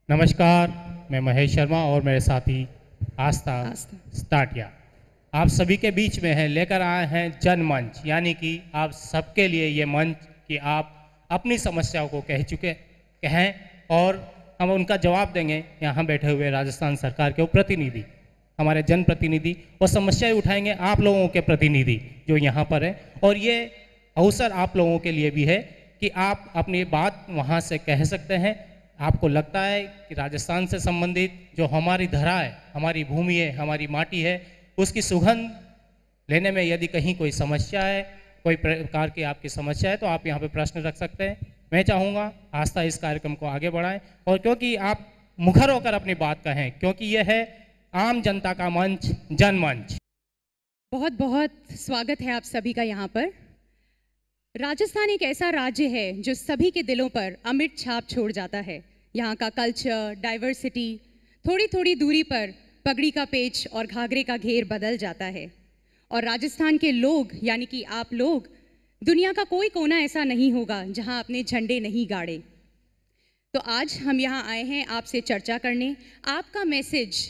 नमस्कार, मैं महेश शर्मा और मेरे साथी आस्था स्टाटिया आप सभी के बीच में हैं, लेकर आए हैं जनमंच, यानी कि आप सबके लिए ये मंच कि आप अपनी समस्याओं को कहें और हम उनका जवाब देंगे। यहाँ बैठे हुए राजस्थान सरकार के प्रतिनिधि, हमारे जनप्रतिनिधि, और समस्याएं उठाएंगे आप लोगों के प्रतिनिधि जो यहाँ पर हैं। और ये अवसर आप लोगों के लिए भी है कि आप अपनी बात वहाँ से कह सकते हैं। आपको लगता है कि राजस्थान से संबंधित जो हमारी धरा है, हमारी भूमि है, हमारी माटी है, उसकी सुगंध लेने में यदि कहीं कोई समस्या है, कोई प्रकार की आपकी समस्या है, तो आप यहाँ पे प्रश्न रख सकते हैं। मैं चाहूँगा आस्था इस कार्यक्रम को आगे बढ़ाएं, और क्योंकि आप मुखर होकर अपनी बात कहें, क्योंकि यह है आम जनता का मंच, जनमंच। बहुत बहुत स्वागत है आप सभी का यहाँ पर। राजस्थान एक ऐसा राज्य है जो सभी के दिलों पर अमिट छाप छोड़ जाता है। यहाँ का कल्चर, डाइवर्सिटी, थोड़ी थोड़ी दूरी पर पगड़ी का पेच और घाघरे का घेर बदल जाता है। और राजस्थान के लोग यानी कि आप लोग, दुनिया का कोई कोना ऐसा नहीं होगा जहाँ अपने झंडे नहीं गाड़े। तो आज हम यहाँ आए हैं आपसे चर्चा करने, आपका मैसेज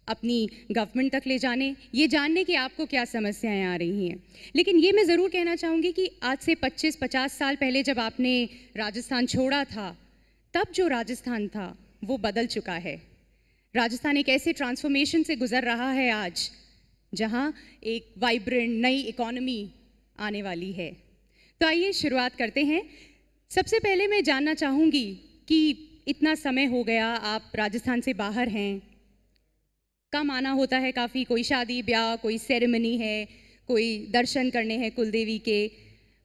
अपनी गवर्नमेंट तक ले जाने, ये जानने कि आपको क्या समस्याएं आ रही हैं। लेकिन ये मैं ज़रूर कहना चाहूँगी कि आज से 25-50 साल पहले जब आपने राजस्थान छोड़ा था, तब जो राजस्थान था वो बदल चुका है। राजस्थान एक ऐसे ट्रांसफॉर्मेशन से गुजर रहा है आज, जहाँ एक वाइब्रेंट नई इकोनॉमी आने वाली है। तो आइए शुरुआत करते हैं। सबसे पहले मैं जानना चाहूँगी कि इतना समय हो गया आप राजस्थान से बाहर हैं, कम आना होता है काफ़ी, कोई शादी ब्याह, कोई सेरेमनी है, कोई दर्शन करने हैं कुलदेवी के,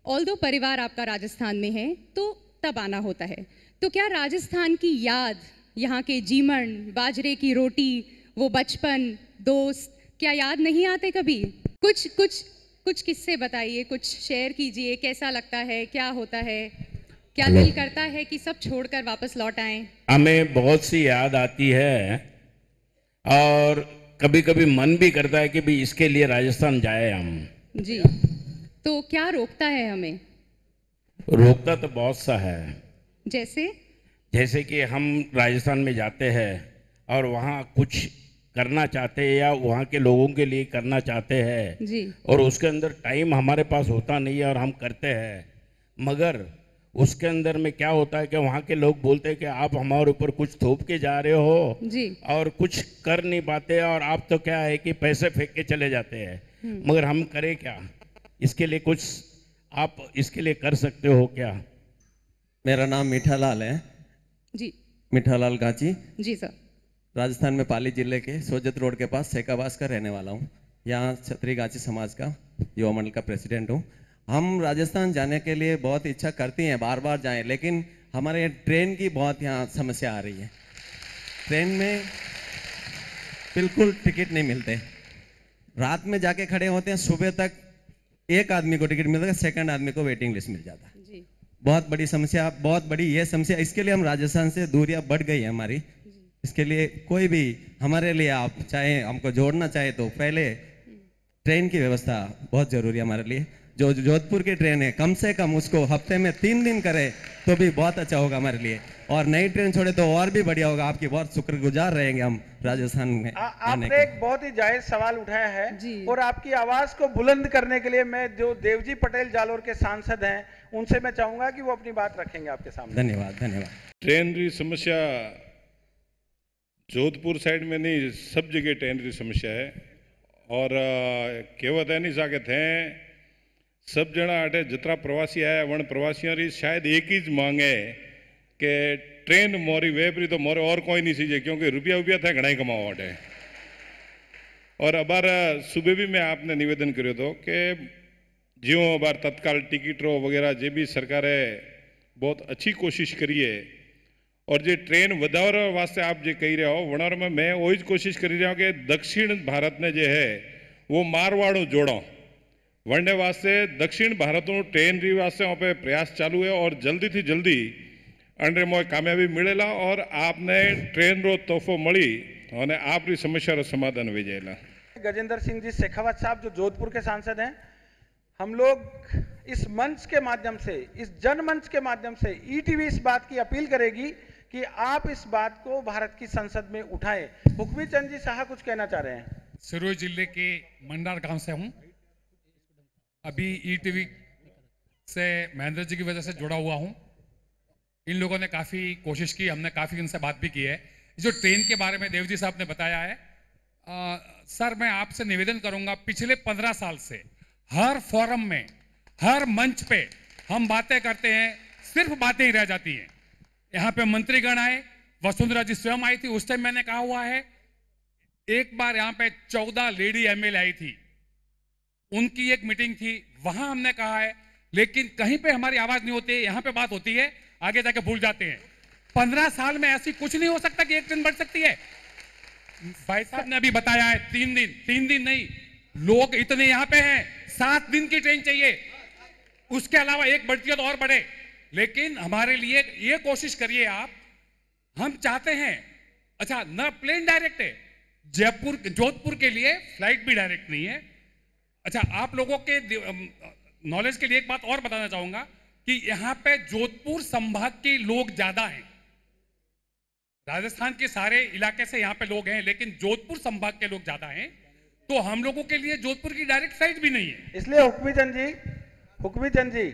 ऑल्दो परिवार आपका राजस्थान में है तो तब आना होता है। तो क्या राजस्थान की याद, यहाँ के जीमण, बाजरे की रोटी, वो बचपन, दोस्त, क्या याद नहीं आते कभी? कुछ किस्से बताइए, कुछ शेयर कीजिए। कैसा लगता है, क्या होता है, क्या दिल करता है कि सब छोड़कर वापस लौट आएं? हमें बहुत सी याद आती है और कभी कभी मन भी करता है कि भी इसके लिए राजस्थान जाए हम। जी, तो क्या रोकता है हमें? रोकता तो बहुत सा है। जैसे कि हम राजस्थान में जाते हैं और वहाँ कुछ करना चाहते हैं या वहाँ के लोगों के लिए करना चाहते हैं जी, और उसके अंदर टाइम हमारे पास होता नहीं है और हम करते हैं, मगर उसके अंदर में क्या होता है कि वहाँ के लोग बोलते हैं कि आप हमारे ऊपर कुछ थोप के जा रहे हो जी, और कुछ कर नहीं पाते, और आप तो क्या है कि पैसे फेंक के चले जाते हैं, मगर हम करें क्या? इसके लिए कुछ आप इसके लिए कर सकते हो क्या? मेरा नाम मीठालाल है जी, मीठालाल गांची। जी सर। राजस्थान में पाली जिले के सोजत रोड के पास सेकाबास का रहने वाला हूँ। यहाँ छत्री गांची समाज का युवा मंडल का प्रेसिडेंट हूँ। हम राजस्थान जाने के लिए बहुत इच्छा करती हैं, बार बार जाएं, लेकिन हमारे ट्रेन की बहुत यहाँ समस्या आ रही है। ट्रेन में बिल्कुल टिकट नहीं मिलते। रात में जाके खड़े होते हैं, सुबह तक एक आदमी को टिकट मिलता है, सेकंड आदमी को वेटिंग लिस्ट मिल जाता है। जी, बहुत बड़ी समस्या, बहुत बड़ी ये समस्या। इसके लिए हम राजस्थान से दूरियां बढ़ गई है हमारी। इसके लिए कोई भी हमारे लिए, आप चाहे हमको जोड़ना चाहे तो पहले ट्रेन की व्यवस्था बहुत जरूरी है हमारे लिए। जो जोधपुर की ट्रेन है, कम से कम उसको हफ्ते में 3 दिन करे तो भी बहुत अच्छा होगा हमारे लिए, और नई ट्रेन छोड़े तो और भी बढ़िया होगा। आपकी बहुत शुक्रगुजार रहेंगे हम राजस्थान में। आपने एक बहुत ही जायज सवाल उठाया है और आपकी आवाज को बुलंद करने के लिए मैं जो देवजी पटेल जालोर के सांसद हैं उनसे मैं चाहूंगा कि वो अपनी बात रखेंगे आपके सामने। धन्यवाद धन्यवाद। ट्रेन की समस्या जोधपुर साइड में नहीं, सब जगह ट्रेन की समस्या है। और कहेवत है नहीं साके थे सब जना अटे जितना प्रवासी आया वन प्रवासियों की शायद एक ही मांग है कि ट्रेन मोरी वेपरी तो मोरे और कोई नहीं सीजे, क्योंकि रुपया रुपया था घना ही कमाओ अटे। और अबार सुबह भी मैं आपने निवेदन करो तो कि ज्यों अबार तत्काल टिकटों वगैरह जे भी सरकारे बहुत अच्छी कोशिश करी है, और जो ट्रेन वधार वास्ते आप जो कही रहे हो वनार में मैं वही कोशिश कर रहा हूँ कि दक्षिण भारत ने जो है वो मारवाड़ू जोड़ो वनडे वास्ते दक्षिण भारत ट्रेन री वास्ते वहाँ पे प्रयास चालू है, और जल्दी थी जल्दी अंडे मोए कामयाबी मिलेला और आपने ट्रेन रो तोहफो मળી और आपकी समस्या रो समाधान हो जाएगा। गजेंद्र सिंह जी शेखावत साहब जो जोधपुर के सांसद हैं, हम लोग इस मंच के माध्यम से, इस जनमंच के माध्यम से ईटीवी इस बात की अपील करेगी कि आप इस बात को भारत की संसद में उठाएं। हुक्मी चंद जी साहा कुछ कहना चाह रहे हैं। सिरोही जिले के मंडार गांव से हूं। अभी ईटीवी से महेंद्र जी की वजह से जुड़ा हुआ हूं। इन लोगों ने काफ़ी कोशिश की, हमने काफ़ी इनसे बात भी की है। जो ट्रेन के बारे में देवजी साहब ने बताया है, सर मैं आपसे निवेदन करूंगा, पिछले 15 साल से हर फोरम में, हर मंच पे हम बातें करते हैं, सिर्फ बातें ही रह जाती हैं। यहाँ पे मंत्रीगण आए, वसुंधरा जी स्वयं आई थी, उस टाइम मैंने कहा हुआ है। एक बार यहाँ पे 14 लेडी एमएलए आई थी, उनकी एक मीटिंग थी, वहां हमने कहा है, लेकिन कहीं पे हमारी आवाज नहीं होती है। यहाँ पे बात होती है, आगे जाके भूल जाते हैं। 15 साल में ऐसी कुछ नहीं हो सकता कि एक ट्रेन बढ़ सकती है। भाई साहब ने अभी बताया है 3 दिन नहीं, लोग इतने यहाँ पे हैं, 7 दिन की ट्रेन चाहिए, उसके अलावा एक बढ़ती है तो और बढ़े। लेकिन हमारे लिए ये कोशिश करिए आप, हम चाहते हैं, अच्छा न प्लेन डायरेक्ट है, जोधपुर के लिए फ्लाइट भी डायरेक्ट नहीं है। अच्छा, आप लोगों के नॉलेज के लिए एक बात और बताना चाहूंगा कि यहाँ पे जोधपुर संभाग के लोग ज्यादा हैं। राजस्थान के सारे इलाके से यहाँ पे लोग हैं, लेकिन जोधपुर संभाग के लोग ज्यादा हैं, तो हम लोगों के लिए जोधपुर की डायरेक्ट फ्लाइट भी नहीं है। इसलिए हुक्मी चंद जी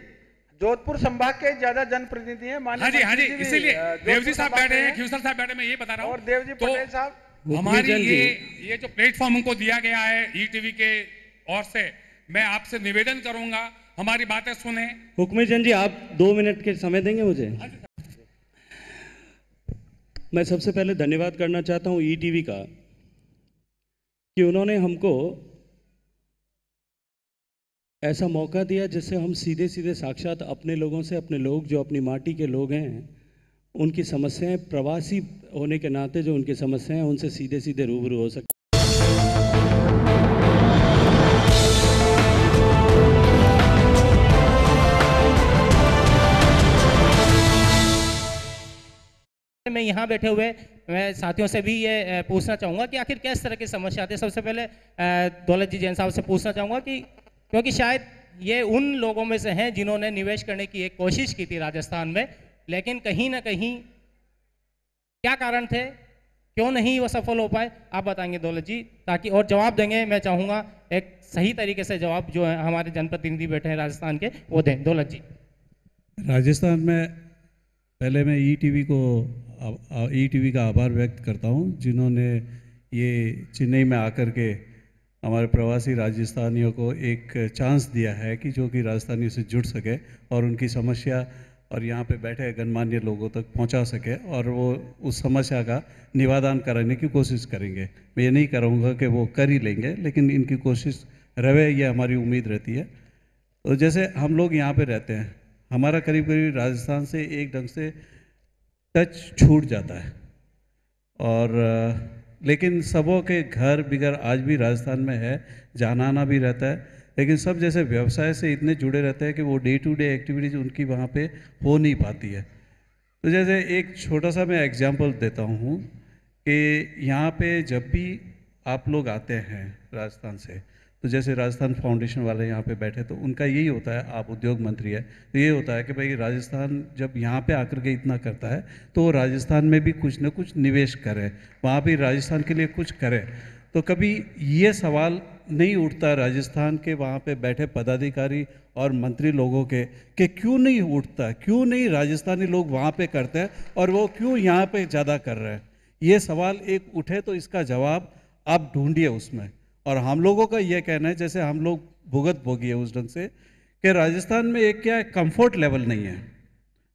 जोधपुर संभाग के ज्यादा जनप्रतिनिधि हैं। हाँ जी, इसीलिए देवजी साहब बैठे हैं, खिवसर साहब बैठे, मैं ये बता रहा हूँ। और देवजी पटेल साहब, हमारी ये जो प्लेटफॉर्म उनको दिया गया है ईटीवी के ओर से, मैं आपसे निवेदन करूंगा हमारी बातें सुने। हुक्मी चंद जी, आप 2 मिनट के समय देंगे मुझे? मैं सबसे पहले धन्यवाद करना चाहता हूं ईटीवी का कि उन्होंने हमको ऐसा मौका दिया जिससे हम सीधे सीधे साक्षात अपने लोगों से, अपने लोग जो अपनी माटी के लोग हैं, उनकी समस्याएं, प्रवासी होने के नाते जो उनकी समस्याएं हैं, उनसे सीधे सीधे रूबरू हो सकते। मैं यहाँ बैठे हुए मैं साथियों से भी ये पूछना चाहूँगा कि आखिर किस तरह की समस्या आती है। सबसे पहले दौलत जी जैन साहब से पूछना चाहूँगा कि क्योंकि शायद ये उन लोगों में से हैं जिन्होंने निवेश करने की एक कोशिश की थी राजस्थान में, लेकिन कहीं ना कहीं क्या कारण थे, क्यों नहीं वो सफल हो पाए, आप बताएंगे दौलत जी, ताकि और जवाब देंगे। मैं चाहूँगा एक सही तरीके से जवाब जो है हमारे जनप्रतिनिधि बैठे हैं राजस्थान के, वो दें। दौलत जी। राजस्थान में पहले मैं ईटीवी का आभार व्यक्त करता हूं, जिन्होंने ये चेन्नई में आकर के हमारे प्रवासी राजस्थानियों को एक चांस दिया है कि जो कि राजस्थानियों से जुड़ सके और उनकी समस्या और यहाँ पे बैठे गणमान्य लोगों तक पहुँचा सके और वो उस समस्या का निवारण कराने की कोशिश करेंगे। मैं ये नहीं करूँगा कि वो कर ही लेंगे, लेकिन इनकी कोशिश रहे, ये हमारी उम्मीद रहती है। तो जैसे हम लोग यहाँ पे रहते हैं, हमारा करीब करीब राजस्थान से एक ढंग से टच छूट जाता है, और लेकिन सबों के घर बिगर आज भी राजस्थान में है, जाना आना भी रहता है, लेकिन सब जैसे व्यवसाय से इतने जुड़े रहते हैं कि वो डे टू डे एक्टिविटीज़ उनकी वहाँ पे हो नहीं पाती है। तो जैसे एक छोटा सा मैं एग्जांपल देता हूँ कि यहाँ पे जब भी आप लोग आते हैं राजस्थान से, तो जैसे राजस्थान फाउंडेशन वाले यहाँ पे बैठे, तो उनका यही होता है, आप उद्योग मंत्री है, तो ये होता है कि भाई राजस्थान जब यहाँ पे आकर के इतना करता है तो वो राजस्थान में भी कुछ न कुछ निवेश करे, वहाँ भी राजस्थान के लिए कुछ करे। तो कभी ये सवाल नहीं उठता राजस्थान के वहाँ पे बैठे पदाधिकारी और मंत्री लोगों के कि क्यों नहीं उठता, क्यों नहीं राजस्थानी लोग वहाँ पे करते हैं और वो क्यों यहाँ पे ज़्यादा कर रहे हैं। ये सवाल एक उठे तो इसका जवाब आप ढूंढिए उसमें। और हम लोगों का ये कहना है, जैसे हम लोग भुगत भोगी है उस ढंग से, कि राजस्थान में एक क्या है, कंफर्ट लेवल नहीं है।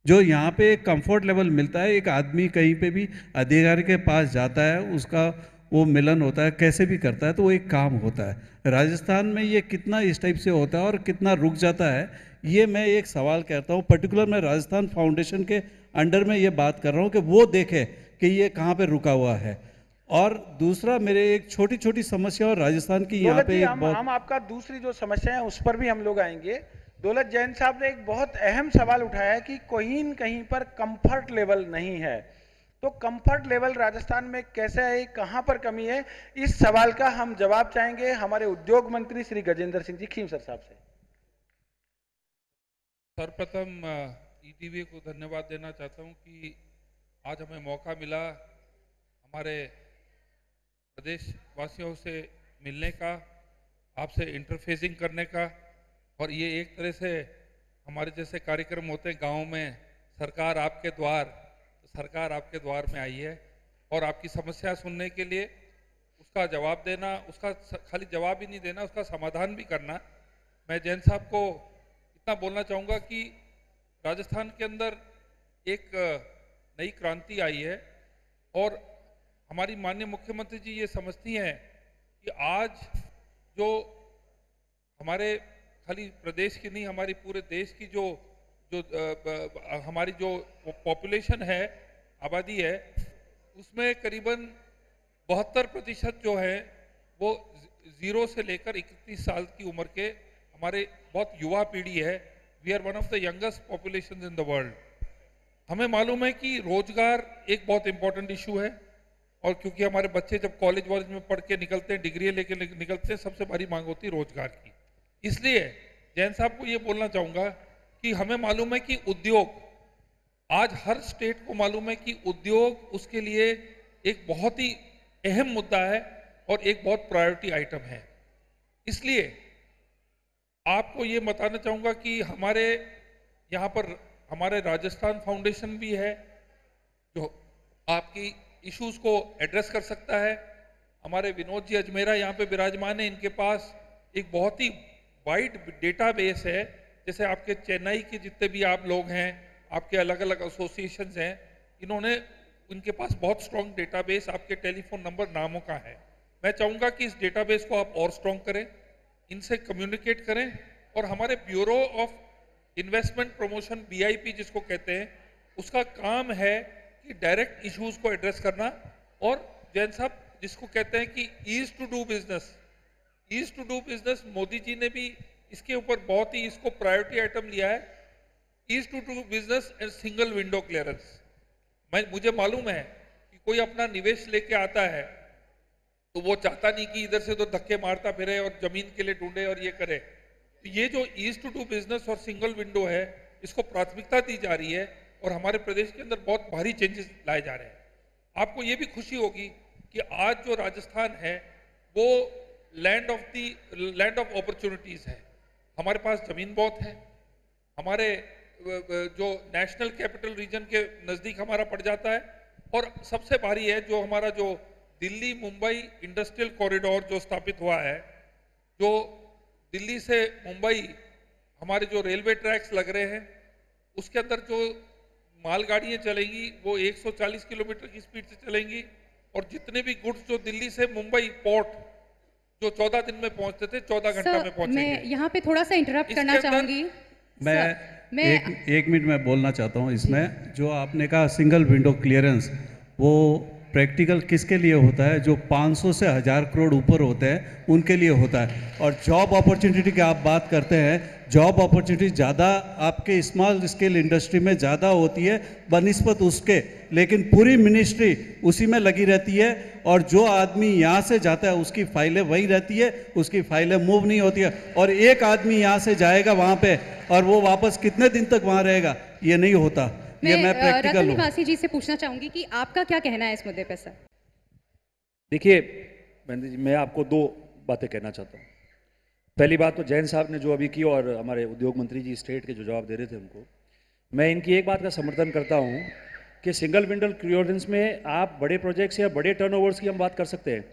जो यहाँ पे एक कंफर्ट लेवल मिलता है, एक आदमी कहीं पे भी अधिकारी के पास जाता है, उसका वो मिलन होता है, कैसे भी करता है, तो वो एक काम होता है। राजस्थान में ये कितना इस टाइप से होता है और कितना रुक जाता है, ये मैं एक सवाल कहता हूँ। पर्टिकुलर मैं राजस्थान फाउंडेशन के अंडर में ये बात कर रहा हूँ कि वो देखे कि ये कहाँ पे रुका हुआ है। और दूसरा मेरे एक छोटी छोटी समस्या और राजस्थान की यहाँ पे हम आपका दूसरी जो समस्या है उस पर भी हम लोग आएंगे। दौलत जैन साहब ने एक बहुत अहम सवाल उठाया है कि कहीं न कहीं पर कंफर्ट लेवल नहीं है, तो कंफर्ट लेवल राजस्थान में कैसे है, कहां पर कमी है, इस सवाल का हम जवाब चाहेंगे हमारे उद्योग मंत्री श्री गजेंद्र सिंह जी खीमसर साहब से। सर्वप्रथम ईटीवी को धन्यवाद देना चाहता हूं कि आज हमें मौका मिला हमारे प्रदेशवासियों से मिलने का, आपसे इंटरफेसिंग करने का। और ये एक तरह से हमारे जैसे कार्यक्रम होते हैं गाँव में, सरकार आपके द्वार में आई है और आपकी समस्या सुनने के लिए उसका जवाब देना, उसका खाली जवाब ही नहीं देना, उसका समाधान भी करना। मैं जैन साहब को इतना बोलना चाहूँगा कि राजस्थान के अंदर एक नई क्रांति आई है और हमारी माननीय मुख्यमंत्री जी ये समझती हैं कि आज जो हमारे खाली प्रदेश की नहीं, हमारी पूरे देश की जो हमारी जो पॉपुलेशन है, आबादी है, उसमें करीबन 72% जो है वो 0 से लेकर 31 साल की उम्र के हमारे बहुत युवा पीढ़ी है। We are one of the youngest population in the world. हमें मालूम है कि रोजगार एक बहुत इंपॉर्टेंट इशू है और क्योंकि हमारे बच्चे जब कॉलेज वॉलेज में पढ़ के निकलते हैं, डिग्री लेके निकलते हैं, सबसे बड़ी मांग होती है रोजगार की। इसलिए जैन साहब को ये बोलना चाहूँगा कि हमें मालूम है कि उद्योग, आज हर स्टेट को मालूम है कि उद्योग उसके लिए एक बहुत ही अहम मुद्दा है और एक बहुत प्रायोरिटी आइटम है। इसलिए आपको ये बताना चाहूँगा कि हमारे यहाँ पर हमारे राजस्थान फाउंडेशन भी है जो आपकी इश्यूज को एड्रेस कर सकता है। हमारे विनोद जी अजमेरा यहाँ पे विराजमान है, इनके पास एक बहुत ही वाइड डेटाबेस है। जैसे आपके चेन्नई के जितने भी आप लोग हैं, आपके अलग अलग एसोसिएशंस हैं, इन्होंने उनके पास बहुत स्ट्रॉन्ग डेटाबेस आपके टेलीफोन नंबर नामों का है। मैं चाहूँगा कि इस डेटाबेस को आप और स्ट्रॉन्ग करें, इनसे कम्युनिकेट करें और हमारे bureau of investment promotion BIP जिसको कहते हैं, उसका काम है कि डायरेक्ट इश्यूज को एड्रेस करना। और जैन साहब जिसको कहते हैं कि ease to do business, Modi ji ने भी इसके ऊपर बहुत ही इसको प्रायोरिटी आइटम लिया है, ease to do business and single window clearance. मुझे मालूम है कि कोई अपना निवेश लेके आता है तो वो चाहता नहीं कि इधर से तो धक्के मारता फिरे और जमीन के लिए ढूंढे और ये करे। तो ये जो ईज टू डू बिजनेस और सिंगल विंडो है, इसको प्राथमिकता दी जा रही है और हमारे प्रदेश के अंदर बहुत भारी चेंजेस लाए जा रहे हैं। आपको ये भी खुशी होगी कि आज जो राजस्थान है वो लैंड ऑफ अपॉर्चुनिटीज है। हमारे पास जमीन बहुत है, हमारे जो नेशनल कैपिटल रीजन के नज़दीक हमारा पड़ जाता है और सबसे भारी है जो हमारा जो दिल्ली मुंबई इंडस्ट्रियल कॉरिडोर जो स्थापित हुआ है, जो दिल्ली से मुंबई हमारे जो रेलवे ट्रैक्स लग रहे हैं, उसके अंदर जो मालगाड़ियाँ चलेंगी वो 140 किलोमीटर की स्पीड से चलेंगी और जितने भी गुड्स जो दिल्ली से मुंबई पोर्ट जो 14 दिन में पहुंचते थे 14 घंटा में पहुंचेंगे। मैं यहाँ पे थोड़ा सा इंटरप्ट करना चाहूंगी। मैं एक मिनट में बोलना चाहता हूँ इसमें। जो आपने कहा सिंगल विंडो क्लियरेंस, वो प्रैक्टिकल किसके लिए होता है? जो 500 से 1000 करोड़ ऊपर होते हैं उनके लिए होता है। और जॉब अपॉर्चुनिटी की आप बात करते हैं, जॉब अपॉर्चुनिटी ज़्यादा आपके स्मॉल स्केल इंडस्ट्री में ज़्यादा होती है बनिस्बत उसके, लेकिन पूरी मिनिस्ट्री उसी में लगी रहती है और जो आदमी यहाँ से जाता है उसकी फाइलें वही रहती है, उसकी फाइलें मूव नहीं होती है। और एक आदमी यहाँ से जाएगा वहाँ पे और वो वापस कितने दिन तक वहाँ रहेगा, ये नहीं होता। ये मैं प्रैक्टिकल रतन निवासी जी से पूछना चाहूंगी कि आपका क्या कहना है इस मुद्दे पे सर? देखिए बंदी जी, मैं आपको 2 बातें कहना चाहता हूँ। पहली बात तो जैन साहब ने जो अभी की और हमारे उद्योग मंत्री जी स्टेट के जो जवाब दे रहे थे उनको, मैं इनकी एक बात का समर्थन करता हूँ कि सिंगल विंडो क्लियरेंस में आप बड़े प्रोजेक्ट्स या बड़े टर्नओवर्स की हम बात कर सकते हैं,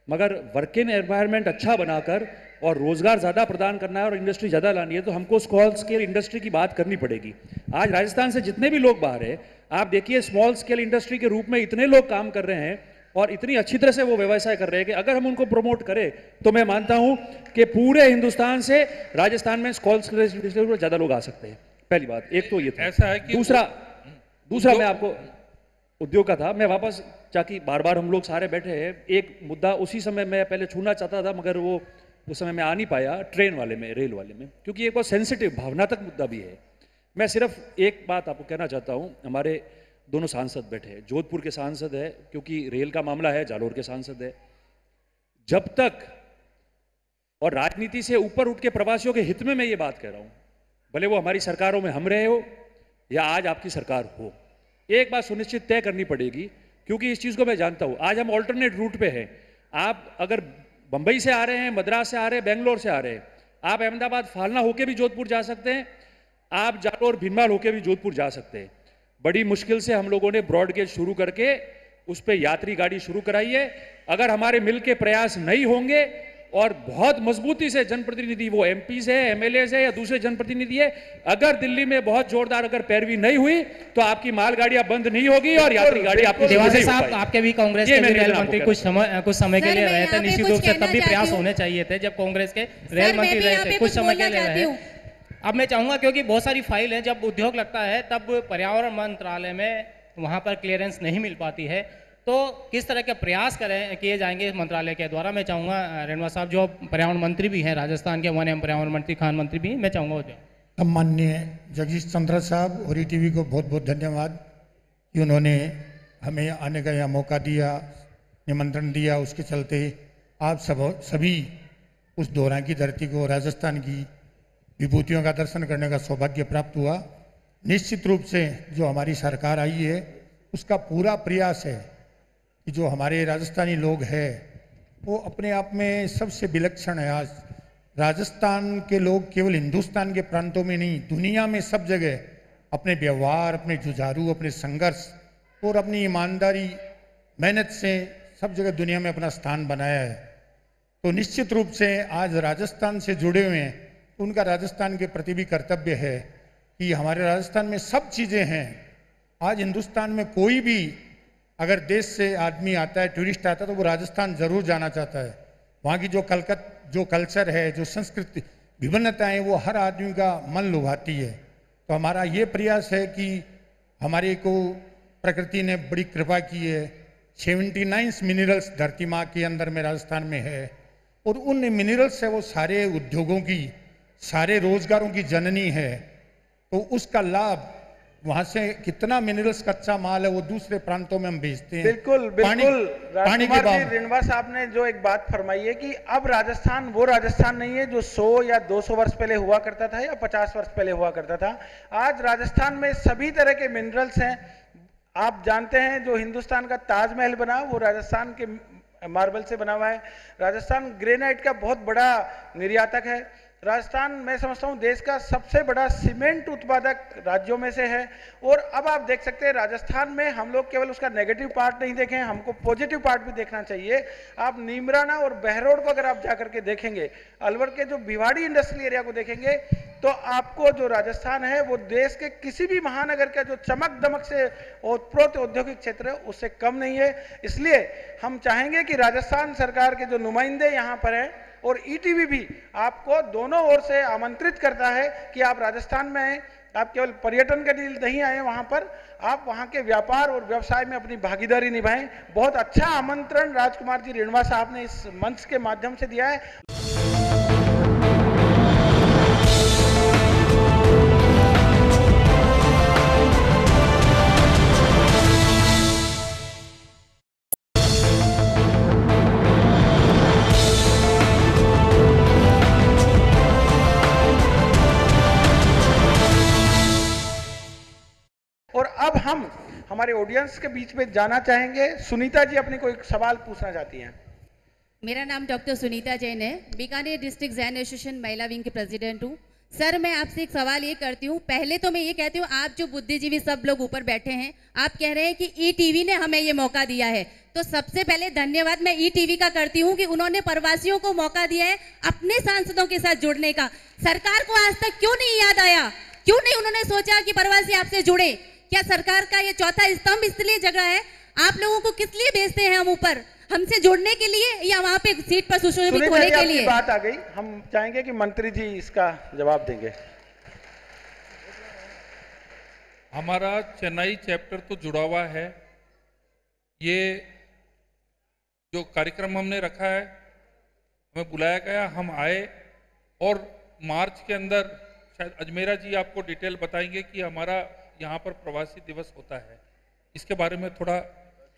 मगर वर्किंग एनवायरनमेंट अच्छा बनाकर और रोजगार ज़्यादा प्रदान करना है और इंडस्ट्री ज़्यादा लानी है तो हमको स्मॉल स्केल इंडस्ट्री की बात करनी पड़ेगी। आज राजस्थान से जितने भी लोग बाहर हैं, आप देखिए स्मॉल स्केल इंडस्ट्री के रूप में इतने लोग काम कर रहे हैं और इतनी अच्छी तरह से वो व्यवसाय कर रहे हैं कि अगर हम उनको प्रमोट करें तो मैं मानता हूं कि पूरे हिंदुस्तान से राजस्थान में स्मॉल स्केल इंडस्ट्री में ज़्यादा लोग आ सकते हैं। पहली बात, एक तो ये था। ऐसा है कि दूसरा मैं आपको उद्योग का था, मैं वापस चाकी बार बार हम लोग सारे बैठे हैं, एक मुद्दा उसी समय मैं पहले छूना चाहता था मगर वो उस समय मैं आ नहीं पाया, ट्रेन वाले में, रेल वाले में, क्योंकि एक बहुत सेंसिटिव भावनात्मक मुद्दा भी है। मैं सिर्फ एक बात आपको कहना चाहता हूँ, हमारे दोनों सांसद बैठे हैं, जोधपुर के सांसद है क्योंकि रेल का मामला है, जालोर के सांसद है। जब तक और राजनीति से ऊपर उठ के प्रवासियों के हित में मैं ये बात कह रहा हूँ, भले वो हमारी सरकारों में हम रहे हो या आज आपकी सरकार हो, एक बात सुनिश्चित तय करनी पड़ेगी, क्योंकि इस चीज़ को मैं जानता हूँ। आज हम ऑल्टरनेट रूट पे हैं। आप अगर बंबई से आ रहे हैं, मद्रास से आ रहे हैं, बेंगलोर से आ रहे हैं, आप अहमदाबाद फालना होके भी जोधपुर जा सकते हैं, आप जालोर भिनमाल होके भी जोधपुर जा सकते हैं। बड़ी मुश्किल से हम लोगों ने ब्रॉड गेज शुरू करके उस पर यात्री गाड़ी शुरू कराई है। अगर हमारे मिल के प्रयास नहीं होंगे और बहुत मजबूती से जनप्रतिनिधि, वो एमपी से, एमएलए से या दूसरे जनप्रतिनिधि है, अगर दिल्ली में बहुत जोरदार अगर पैरवी नहीं हुई तो आपकी मालगाड़ियां बंद नहीं होगी और यात्री गाड़ी आपकी देवासी साहब, आपके भी कांग्रेस के रेल मंत्री कुछ समय के लिए रहे थे, निश्चित रूप से तब भी प्रयास होने चाहिए थे जब कांग्रेस के रेल मंत्री रहे थे, कुछ समय के लिए रहे। अब मैं चाहूंगा, क्योंकि बहुत सारी फाइल है, जब उद्योग लगता है तब पर्यावरण मंत्रालय में वहां पर क्लियरेंस नहीं मिल पाती है, तो किस तरह के प्रयास किए जाएंगे मंत्रालय के द्वारा। मैं चाहूँगा रेणुका साहब जो पर्यावरण मंत्री भी हैं राजस्थान के, वन एवं पर्यावरण मंत्री, खान मंत्री भी, मैं चाहूँगा जो सम्माननीय जगदीश चंद्र साहब और ईटीवी को बहुत बहुत धन्यवाद कि उन्होंने हमें आने का यहाँ मौका दिया, निमंत्रण दिया। उसके चलते आप सभी उस दौरान की धरती को, राजस्थान की विभूतियों का दर्शन करने का सौभाग्य प्राप्त हुआ। निश्चित रूप से जो हमारी सरकार आई है उसका पूरा प्रयास है कि जो हमारे राजस्थानी लोग हैं वो अपने आप में सबसे विलक्षण है। आज राजस्थान के लोग केवल हिंदुस्तान के प्रांतों में नहीं, दुनिया में सब जगह अपने व्यवहार, अपने जुझारू, अपने संघर्ष और अपनी ईमानदारी, मेहनत से सब जगह दुनिया में अपना स्थान बनाया है। तो निश्चित रूप से आज राजस्थान से जुड़े हुए हैं, उनका राजस्थान के प्रति भी कर्तव्य है कि हमारे राजस्थान में सब चीज़ें हैं। आज हिंदुस्तान में कोई भी अगर देश से आदमी आता है, टूरिस्ट आता है, तो वो राजस्थान जरूर जाना चाहता है। वहाँ की जो कल्चर है, जो संस्कृति विभिन्नताएं, वो हर आदमी का मन लुभाती है। तो हमारा ये प्रयास है कि हमारे को प्रकृति ने बड़ी कृपा की है। 79 मिनरल्स धरती माँ के अंदर में राजस्थान में है और उन मिनरल्स से वो सारे उद्योगों की, सारे रोजगारों की जननी है। तो उसका लाभ, वहां से कितना मिनरल्स कच्चा माल है वो दूसरे प्रांतों में हम भेजते हैं। बिल्कुल बिल्कुल। राजकुमार जी, रेणुका साहब ने जो एक बात फरमाई है कि अब राजस्थान वो राजस्थान नहीं है जो 100 या 200 वर्ष पहले हुआ करता था या 50 वर्ष पहले हुआ करता था। आज राजस्थान में सभी तरह के मिनरल्स हैं। आप जानते हैं जो हिंदुस्तान का ताजमहल बना वो राजस्थान के मार्बल से बना हुआ है। राजस्थान ग्रेनाइट का बहुत बड़ा निर्यातक है। राजस्थान, मैं समझता हूं, देश का सबसे बड़ा सीमेंट उत्पादक राज्यों में से है। और अब आप देख सकते हैं राजस्थान में हम लोग केवल उसका नेगेटिव पार्ट नहीं देखें, हमको पॉजिटिव पार्ट भी देखना चाहिए। आप नीमराना और बहरोड को अगर आप जाकर के देखेंगे, अलवर के जो भिवाड़ी इंडस्ट्रियल एरिया को देखेंगे, तो आपको जो राजस्थान है वो देश के किसी भी महानगर का जो चमक दमक से ओतप्रोत औद्योगिक क्षेत्र है उससे कम नहीं है। इसलिए हम चाहेंगे कि राजस्थान सरकार के जो नुमाइंदे यहाँ पर हैं और ईटीवी भी आपको दोनों ओर से आमंत्रित करता है कि आप राजस्थान में आए। आप केवल पर्यटन के लिए नहीं आए वहां पर, आप वहां के व्यापार और व्यवसाय में अपनी भागीदारी निभाएं। बहुत अच्छा आमंत्रण राजकुमार जी रेणुका साहब ने इस मंच के माध्यम से दिया है। और अब हम हमारे ऑडियंस के बीच में जाना चाहेंगे। सुनीता जी अपनी कोई सवाल पूछना चाहती हैं। मेरा नाम डॉक्टर सुनीता जैन है, बीकानेर डिस्ट्रिक्ट जैन एसोसिएशन महिला विंग के प्रेसिडेंट हूँ। सर, मैं आपसे एक सवाल ये करती हूँ। पहले तो मैं ये कहती हूँ, आप जो बुद्धिजीवी सब लोग ऊपर बैठे हैं, आप कह रहे हैं कि ईटीवी ने हमें ये मौका दिया है, तो सबसे पहले धन्यवाद मैं ईटीवी का करती हूँ कि उन्होंने प्रवासियों को मौका दिया है अपने सांसदों के साथ जुड़ने का। सरकार को आज तक क्यों नहीं याद आया, क्यों नहीं उन्होंने सोचा कि प्रवासी आपसे जुड़े? क्या सरकार का ये चौथा स्तंभ इसलिए जगह है? आप लोगों को किस लिए भेजते हैं हम ऊपर? हमसे जुड़ने के लिए या वहां पे सीट पर सुशोभित होने के लिए? बात आ गई, हम चाहेंगे कि मंत्री जी इसका जवाब देंगे। हमारा चेन्नई चैप्टर तो जुड़ा हुआ है। ये जो कार्यक्रम हमने रखा है, हमें बुलाया गया, हम आए और मार्च के अंदर शायद अजमेरा जी आपको डिटेल बताएंगे कि हमारा यहाँ पर प्रवासी दिवस होता है। इसके बारे में थोड़ा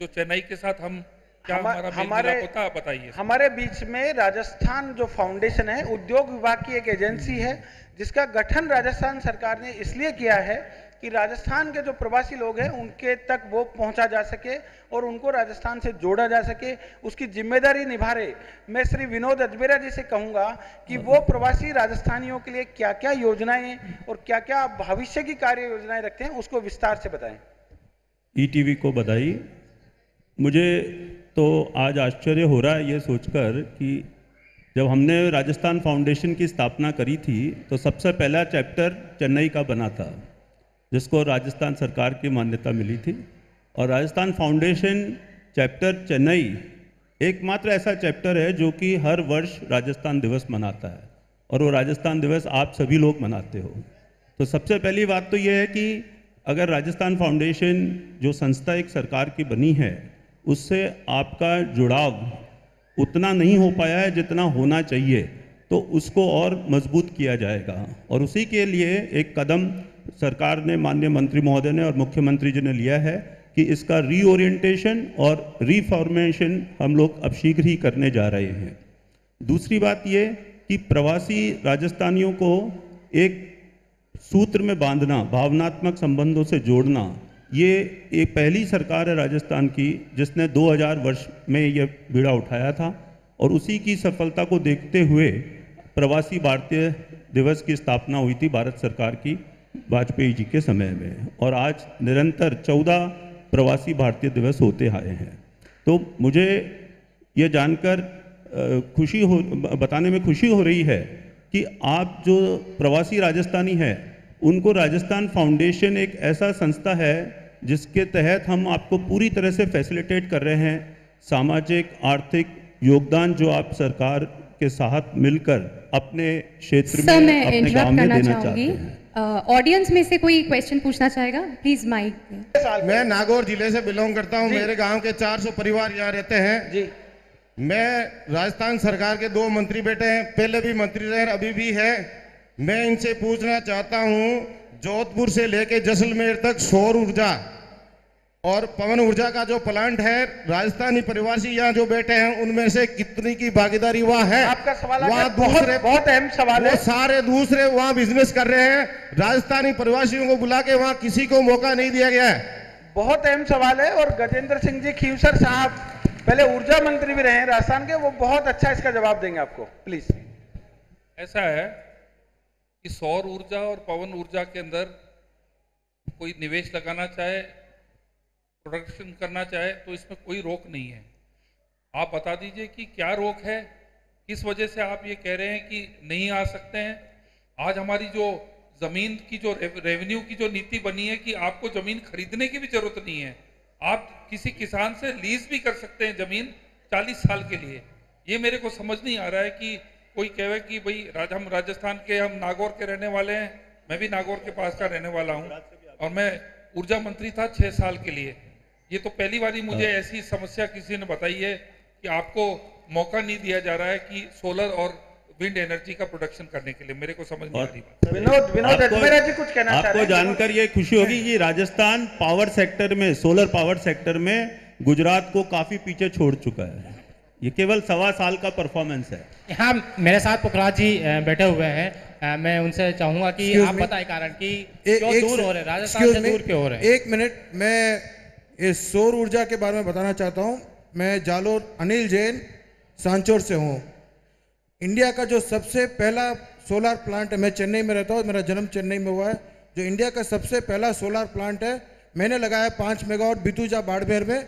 जो चेन्नई के साथ हम क्या हमारा होता है बताइए। हमारे बीच में राजस्थान जो फाउंडेशन है, उद्योग विभाग की एक एजेंसी है जिसका गठन राजस्थान सरकार ने इसलिए किया है कि राजस्थान के जो प्रवासी लोग हैं उनके तक वो पहुंचा जा सके और उनको राजस्थान से जोड़ा जा सके, उसकी जिम्मेदारी निभा रहे। मैं श्री विनोद अजमेरा जी से कहूंगा कि वो प्रवासी राजस्थानियों के लिए क्या क्या योजनाएं और क्या क्या भविष्य की कार्य योजनाएं रखते हैं, उसको विस्तार से बताएं। ईटीवी को बधाई। मुझे तो आज आश्चर्य हो रहा है ये सोचकर कि जब हमने राजस्थान फाउंडेशन की स्थापना करी थी तो सबसे पहला चैप्टर चेन्नई का बना था, जिसको राजस्थान सरकार की मान्यता मिली थी। और राजस्थान फाउंडेशन चैप्टर चेन्नई एकमात्र ऐसा चैप्टर है जो कि हर वर्ष राजस्थान दिवस मनाता है, और वो राजस्थान दिवस आप सभी लोग मनाते हो। तो सबसे पहली बात तो ये है कि अगर राजस्थान फाउंडेशन जो संस्था एक सरकार की बनी है, उससे आपका जुड़ाव उतना नहीं हो पाया है जितना होना चाहिए, तो उसको और मजबूत किया जाएगा। और उसी के लिए एक कदम सरकार ने, माननीय मंत्री महोदय ने और मुख्यमंत्री जी ने लिया है कि इसका रीओरिएंटेशन और रीफॉर्मेशन हम लोग अब शीघ्र ही करने जा रहे हैं। दूसरी बात ये कि प्रवासी राजस्थानियों को एक सूत्र में बांधना, भावनात्मक संबंधों से जोड़ना, ये एक पहली सरकार है राजस्थान की जिसने 2000 वर्ष में ये बीड़ा उठाया था। और उसी की सफलता को देखते हुए प्रवासी भारतीय दिवस की स्थापना हुई थी भारत सरकार की वाजपेयी जी के समय में, और आज निरंतर 14 प्रवासी भारतीय दिवस होते आए हैं। तो मुझे ये जानकर बताने में खुशी हो रही है कि आप जो प्रवासी राजस्थानी हैं उनको राजस्थान फाउंडेशन एक ऐसा संस्था है जिसके तहत हम आपको पूरी तरह से फैसिलिटेट कर रहे हैं। सामाजिक आर्थिक योगदान जो आप सरकार के साथ मिलकर अपने क्षेत्र में, अपने गांव में देना चाहते हैं। ऑडियंस में से कोई क्वेश्चन पूछना चाहेगा? Please mic. मैं नागौर जिले से बिलोंग करता हूं। मेरे गांव के 400 परिवार यहाँ रहते हैं जी। मैं राजस्थान सरकार के 2 मंत्री बेटे हैं, पहले भी मंत्री रहे, अभी भी है। मैं इनसे पूछना चाहता हूं, जोधपुर से लेके जैसलमेर तक सौर ऊर्जा और पवन ऊर्जा का जो प्लांट है, राजस्थानी प्रवासी यहाँ जो बैठे हैं उनमें से कितनी की भागीदारी वहाँ है? आपका सवाल वहाँ दूसरे बहुत अहम सवाल है। सारे दूसरे वहाँ बिजनेस कर रहे हैं, राजस्थानी प्रवासियों को बुला के वहाँ किसी को मौका नहीं दिया गया है। बहुत अहम सवाल है। और गजेंद्र सिंह जी खीवसर साहब पहले ऊर्जा मंत्री भी रहे हैं राजस्थान के, वो बहुत अच्छा इसका जवाब देंगे आपको। प्लीज। ऐसा है कि सौर ऊर्जा और पवन ऊर्जा के अंदर कोई निवेश लगाना चाहे, प्रोडक्शन करना चाहे, तो इसमें कोई रोक नहीं है। आप बता दीजिए कि क्या रोक है, किस वजह से आप ये कह रहे हैं कि नहीं आ सकते हैं। आज हमारी जो जमीन की जो रेवेन्यू की जो नीति बनी है कि आपको जमीन खरीदने की भी जरूरत नहीं है, आप किसी किसान से लीज भी कर सकते हैं जमीन 40 साल के लिए। ये मेरे को समझ नहीं आ रहा है कि कोई कहे कि भाई हम राजस्थान के, हम नागौर के रहने वाले हैं, मैं भी नागौर के पास का रहने वाला हूं और मैं ऊर्जा मंत्री था 6 साल के लिए। ये तो पहली बार ही मुझे ऐसी समस्या किसी ने बताई है कि आपको मौका नहीं दिया जा रहा है कि सोलर और विंड एनर्जी का प्रोडक्शन करने के लिए। मेरे को समझ नहीं आ रही। विनोद अजमेरा जी कुछ कहना चाह रहे हैं? आपको जानकर ये खुशी होगी कि राजस्थान पावर सेक्टर में, सोलर पावर सेक्टर में गुजरात को काफी पीछे छोड़ चुका है। ये केवल 1.25 साल का परफॉर्मेंस है। हाँ, मेरे साथ पुखराज जी बैठे हुए हैं। मैं उनसे चाहूंगा कि आप बताएं कारण कि क्यों दूर हो रहे, राजस्थान से दूर क्यों हो रहे हैं? 1 मिनट, मैं इस सौर ऊर्जा के बारे में बताना चाहता हूँ। मैं जालोर अनिल जैन सांचौर से हूँ। इंडिया का जो सबसे पहला सोलर प्लांट है, मैं चेन्नई में रहता हूँ, मेरा जन्म चेन्नई में हुआ है, जो इंडिया का सबसे पहला सोलर प्लांट है, मैंने लगाया 5 मेगावाट बितूजा बाड़मेर में,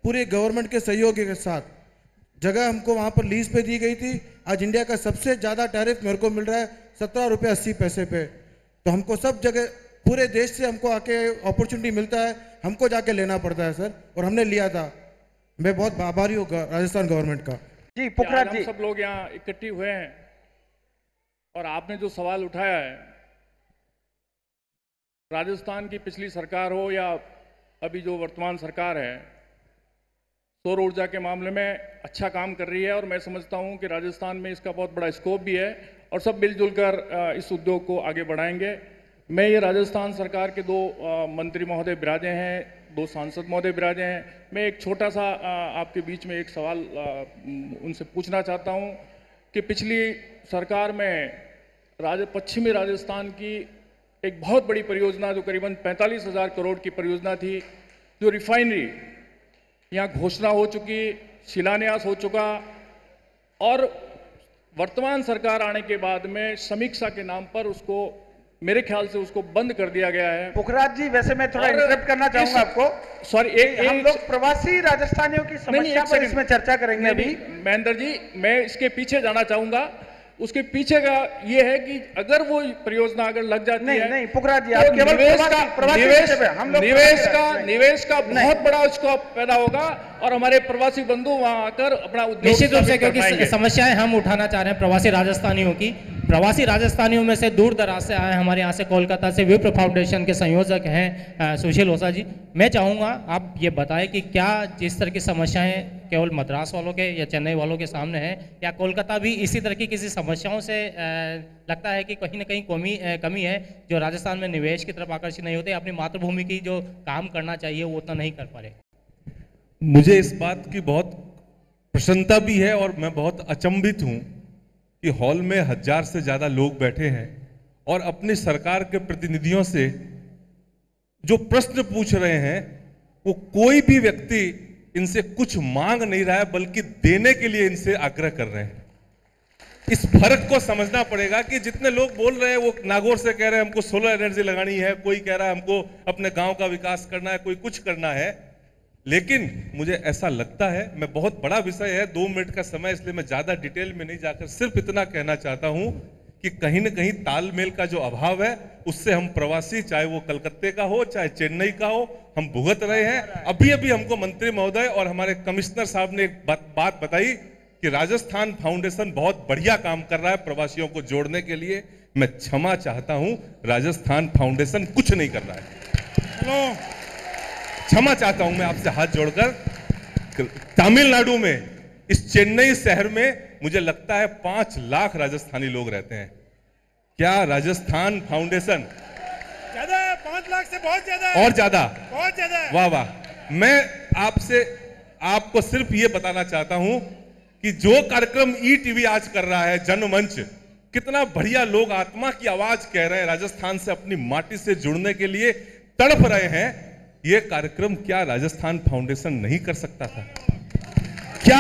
पूरे गवर्नमेंट के सहयोग के साथ। जगह हमको वहाँ पर लीज पे दी गई थी। आज इंडिया का सबसे ज़्यादा टैरिफ मेरे को मिल रहा है 17 रुपये 80 पैसे पे। तो हमको सब जगह पूरे देश से हमको आके अपॉर्चुनिटी मिलता है, हमको जाके लेना पड़ता है सर, और हमने लिया था। मैं बहुत आभारी हूँ राजस्थान गवर्नमेंट का। जी पुखराज जी, हम सब लोग यहाँ इकट्ठे हुए हैं और आपने जो सवाल उठाया है, राजस्थान की पिछली सरकार हो या अभी जो वर्तमान सरकार है, सौर ऊर्जा के मामले में अच्छा काम कर रही है। और मैं समझता हूँ कि राजस्थान में इसका बहुत बड़ा स्कोप भी है और सब मिलजुल कर इस उद्योग को आगे बढ़ाएंगे। मैं ये राजस्थान सरकार के 2 मंत्री महोदय विराजे हैं, 2 सांसद महोदय विराजे हैं। मैं एक छोटा सा आपके बीच में एक सवाल उनसे पूछना चाहता हूँ कि पिछली सरकार में पश्चिमी राजस्थान की एक बहुत बड़ी परियोजना जो करीबन 45,000 करोड़ की परियोजना थी, जो रिफाइनरी यहाँ घोषणा हो चुकी, शिलान्यास हो चुका, और वर्तमान सरकार आने के बाद में समीक्षा के नाम पर उसको मेरे ख्याल से उसको बंद कर दिया गया है। पुखराज जी, वैसे मैं थोड़ा इंटरप्ट करना चाहूंगा आपको। सॉरी, हम लोग प्रवासी राजस्थानियों की समस्या पर इसमें चर्चा करेंगे अभी। महेंद्र जी, मैं इसके पीछे जाना चाहूंगा। उसके पीछे का ये है कि अगर वो परियोजना अगर लग जाती है, नहीं पुखराज जी, तो आप केवल निवेश का बहुत बड़ा स्कोप पैदा होगा और हमारे प्रवासी बंधु वहां आकर अपना उद्योग निश्चित रूप से, स्थापित कर क्योंकि पाएंगे। समस्याएं हम उठाना चाह रहे हैं प्रवासी राजस्थानियों की। प्रवासी राजस्थानियों में से दूर दराज से आए, हमारे यहाँ से कोलकाता से विप्र फाउंडेशन के संयोजक हैं सुशील ओझा जी। मैं चाहूँगा आप ये बताएं कि क्या जिस तरह की समस्याएं केवल मद्रास वालों के या चेन्नई वालों के सामने है, या कोलकाता भी इसी तरह की किसी समस्याओं से लगता है कि कहीं ना कहीं कमी है, जो राजस्थान में निवेश की तरफ आकर्षित नहीं होते, अपनी मातृभूमि की जो काम करना चाहिए वो उतना नहीं कर पा रहे? मुझे इस बात की बहुत प्रसन्नता भी है और मैं बहुत अचंभित हूं कि हॉल में 1000 से ज्यादा लोग बैठे हैं और अपनी सरकार के प्रतिनिधियों से जो प्रश्न पूछ रहे हैं वो कोई भी व्यक्ति इनसे कुछ मांग नहीं रहा है, बल्कि देने के लिए इनसे आग्रह कर रहे हैं। इस फर्क को समझना पड़ेगा कि जितने लोग बोल रहे हैं वो नागौर से कह रहे हैं हमको सोलर एनर्जी लगानी है, कोई कह रहा है हमको अपने गांव का विकास करना है, कोई कुछ करना है। लेकिन मुझे ऐसा लगता है, मैं बहुत बड़ा विषय है, 2 मिनट का समय, इसलिए मैं ज्यादा डिटेल में नहीं जाकर सिर्फ इतना कहना चाहता हूं कि कहीं ना कहीं तालमेल का जो अभाव है उससे हम प्रवासी, चाहे वो कलकत्ते का हो चाहे चेन्नई का हो, हम भुगत रहे हैं। अभी अभी हमको मंत्री महोदय और हमारे कमिश्नर साहब ने एक बात बताई कि राजस्थान फाउंडेशन बहुत बढ़िया काम कर रहा है प्रवासियों को जोड़ने के लिए। मैं क्षमा चाहता हूं, राजस्थान फाउंडेशन कुछ नहीं कर रहा है। क्षमा चाहता हूं मैं आपसे हाथ जोड़कर। तमिलनाडु में, इस चेन्नई शहर में मुझे लगता है 5 लाख राजस्थानी लोग रहते हैं। क्या राजस्थान फाउंडेशन ज्यादा? 5 लाख से बहुत ज्यादा, और ज्यादा, बहुत ज्यादा। वाह वाह। मैं आपको सिर्फ ये बताना चाहता हूं कि जो कार्यक्रम ईटीवी आज कर रहा है, जनमंच, कितना बढ़िया लोग आत्मा की आवाज कह रहे हैं, राजस्थान से अपनी माटी से जुड़ने के लिए तड़प रहे हैं। ये कार्यक्रम क्या राजस्थान फाउंडेशन नहीं कर सकता था? क्या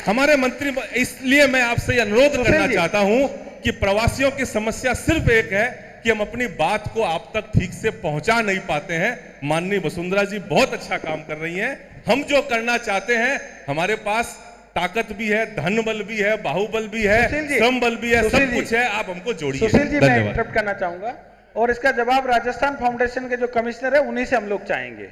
हमारे मंत्री? इसलिए मैं आपसे अनुरोध करना चाहता हूं कि प्रवासियों की समस्या सिर्फ एक है कि हम अपनी बात को आप तक ठीक से पहुंचा नहीं पाते हैं। माननीय वसुंधरा जी बहुत अच्छा काम कर रही हैं। हम जो करना चाहते हैं, हमारे पास ताकत भी है, धन बल भी है, बाहुबल भी है, श्रम बल भी है, सब कुछ है। आप हमको जोड़िए। सुशील जी, मैं इंटरप्ट करना चाहूंगा और इसका जवाब राजस्थान फाउंडेशन के जो कमिश्नर है उन्हीं से हम लोग चाहेंगे।